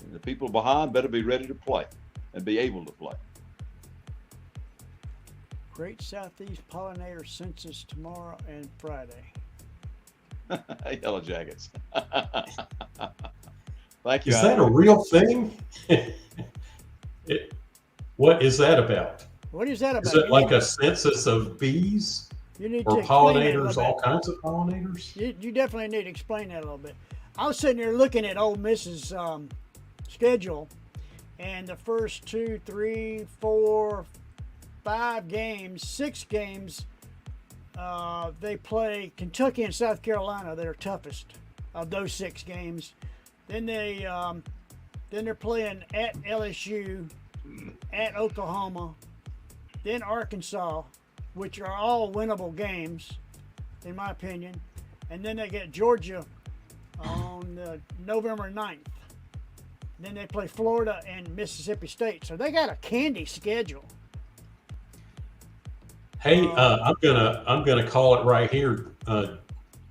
And the people behind better be ready to play and be able to play. Great Southeast Pollinator Census tomorrow and Friday. Yellow Jackets. Thank you. Is that a real thing? What is that about? What is that about? Is it like a census of bees You need or to explain that a pollinators, little all bit. kinds of pollinators? You definitely need to explain that a little bit. I was sitting there looking at Ole Miss's schedule, and the first 2, 3, 4, 5 games, 6 games, they play Kentucky and South Carolina. They're toughest of those 6 games. Then they're playing at LSU, at Oklahoma, then Arkansas, which are all winnable games, in my opinion. And then they get Georgia on November 9th. Then they play Florida and Mississippi State. So they got a candy schedule. Hey, I'm gonna call it right here.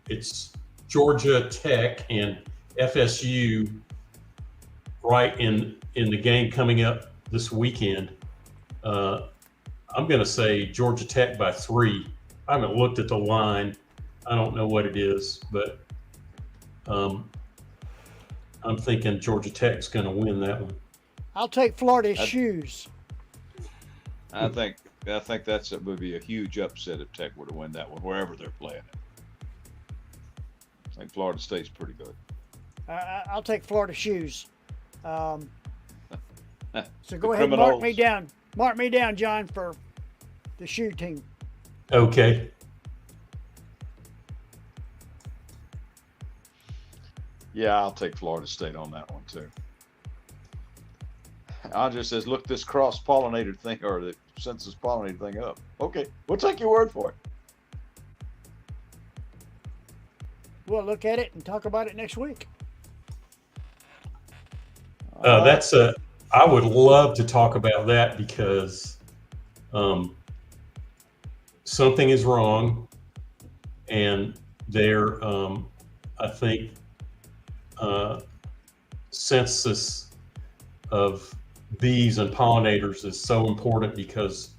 It's Georgia Tech and FSU right in the game coming up this weekend. I'm going to say Georgia Tech by 3. I haven't looked at the line. I don't know what it is, but I'm thinking Georgia Tech's going to win that one. I'll take Florida's shoes. I think that would be a huge upset if Tech were to win that one, wherever they're playing it. I think Florida State's pretty good. I'll take Florida shoes. So go The ahead and mark Criminals. me down. Mark me down, John, for the shoe team. Okay. Yeah, I'll take Florida State on that one too. Andre says, look this cross-pollinator thing or the census pollinator thing up. Okay, we'll take your word for it. We'll look at it and talk about it next week. I would love to talk about that because something is wrong, and their I think census of bees and pollinators is so important because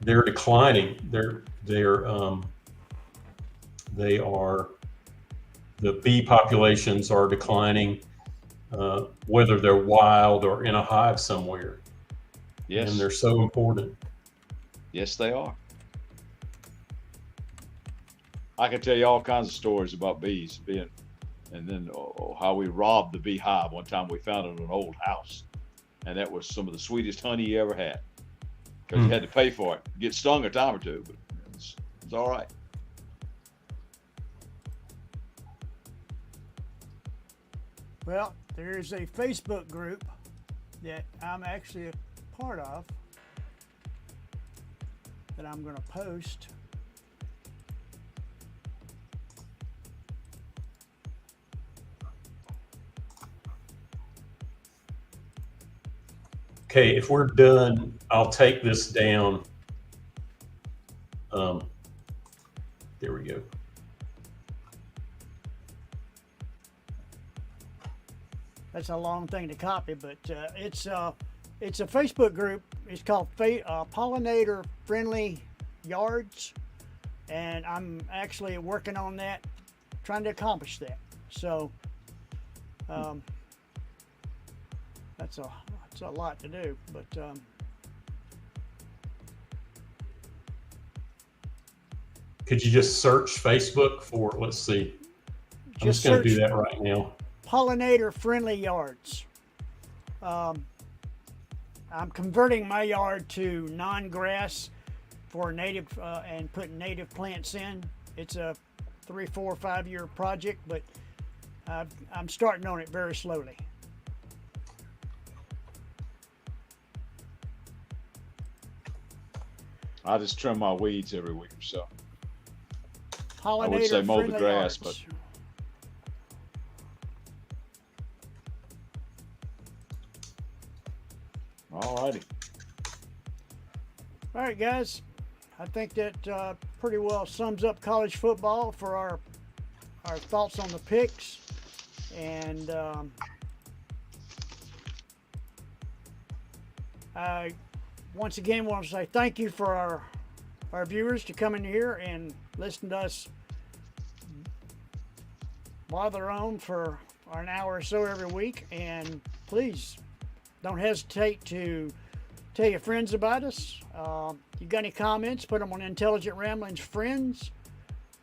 they're declining. The bee populations are declining. Whether they're wild or in a hive somewhere. Yes. And they're so important. Yes, they are. I can tell you all kinds of stories about bees being, and then how we robbed the beehive. One time we found it in an old house, and that was some of the sweetest honey you ever had because you had to pay for it. Get stung a time or two, but it's all right. Well, there's a Facebook group that I'm actually a part of that I'm going to post. Okay, if we're done, I'll take this down. There we go. That's a long thing to copy, but it's a Facebook group. It's called Pollinator Friendly Yards, and I'm actually working on that, trying to accomplish that. So that's a lot to do, but could you just search Facebook for? Let's see. I'm just going to do that right now. Pollinator Friendly Yards. I'm converting my yard to non-grass for native and putting native plants in. It's a 3, 4, 5 year project, but I'm starting on it very slowly. I just trim my weeds every week or so. Pollinator I would say mow the Friendly grass, Yards. All righty. All right, guys. I think that pretty well sums up college football for our thoughts on the picks. And I once again want to say thank you for our viewers to come in here and listen to us bother on for an hour or so every week. And please don't hesitate to tell your friends about us. You got any comments, put them on Intelligent Ramblings Friends.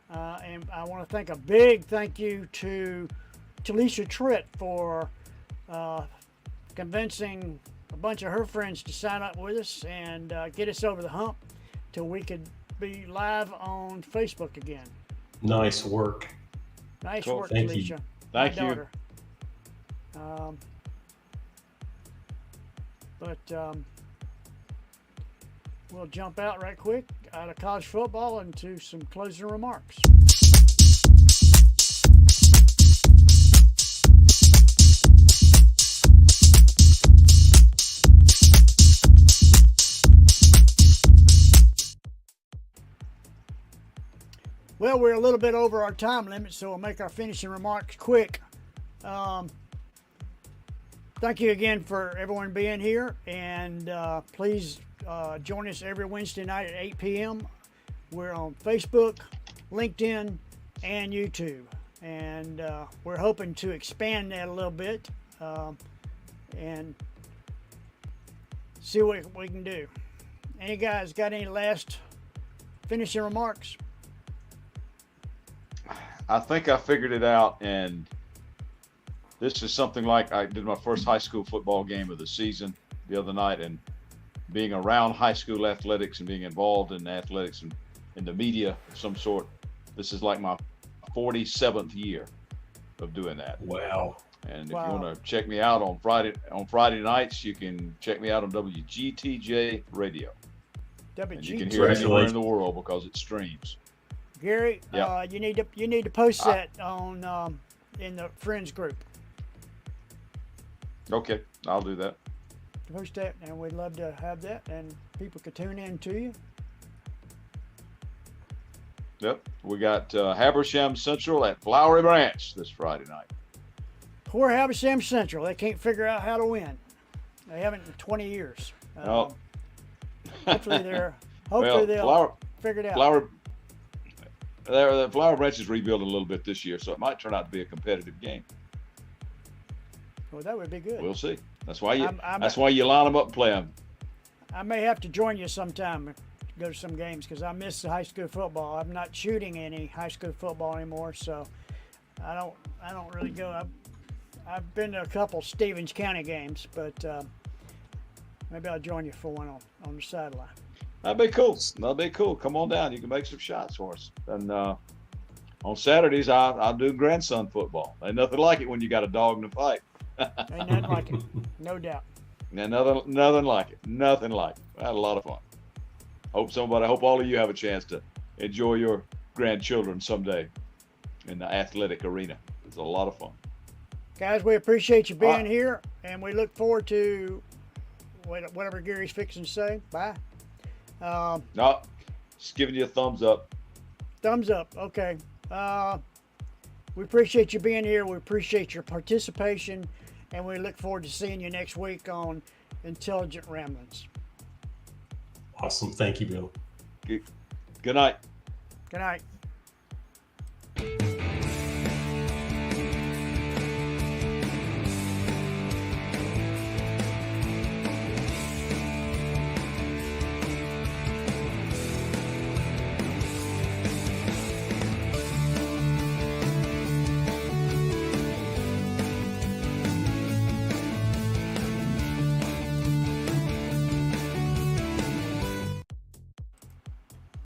And I want to thank a big thank you to Talisha Tritt for convincing a bunch of her friends to sign up with us and get us over the hump till we could be live on Facebook again. Nice work. Nice Cool. work, Thank Talisha. you. My Thank you. daughter. We'll jump out right quick out of college football into some closing remarks. Well, we're a little bit over our time limit, so we'll make our finishing remarks quick. Thank you again for everyone being here, and please join us every Wednesday night at 8 p.m. We're on Facebook, LinkedIn, and YouTube, and we're hoping to expand that a little bit and see what we can do. Any guys got any last finishing remarks? I think I figured it out, and this is something like I did my first high school football game of the season the other night, and being around high school athletics and being involved in athletics and in the media of some sort, this is like my 47th year of doing that. Wow. And if Wow. you want to check me out on Friday nights, you can check me out on WGTJ Radio, and you can hear it anywhere in the world because it streams. Gary, Yeah. you need to post that on in the friends group. Okay, I'll do that. Post that, and we'd love to have that, and people could tune in to you. Yep, we got Habersham Central at Flowery Branch this Friday night. Poor Habersham Central, they can't figure out how to win. They haven't in 20 years. Oh. Hopefully they'll figure it out. The Flowery Branch is rebuilding a little bit this year, so it might turn out to be a competitive game. Well, that would be good. We'll see. That's why you I'm- that's why you line them up and play them. I may have to join you sometime to go to some games because I miss the high school football. I'm not shooting any high school football anymore, so I don't really go. I've been to a couple Stevens County games, but maybe I'll join you for one on the sideline. That'd be cool. That'd be cool. Come on down. You can make some shots for us. And on Saturdays, I'll do grandson football. Ain't nothing like it when you got a dog in the fight. Ain't nothing like it, no doubt. And nothing like it. Nothing like it. I had a lot of fun. Hope all of you have a chance to enjoy your grandchildren someday in the athletic arena. It's a lot of fun. Guys, we appreciate you being here, and we look forward to whatever Gary's fixing to say. Bye. No, just giving you a thumbs up. Thumbs up. Okay. We appreciate you being here. We appreciate your participation, and we look forward to seeing you next week on Intelligent Ramblings. Awesome. Thank you, Bill. Good night. Good night.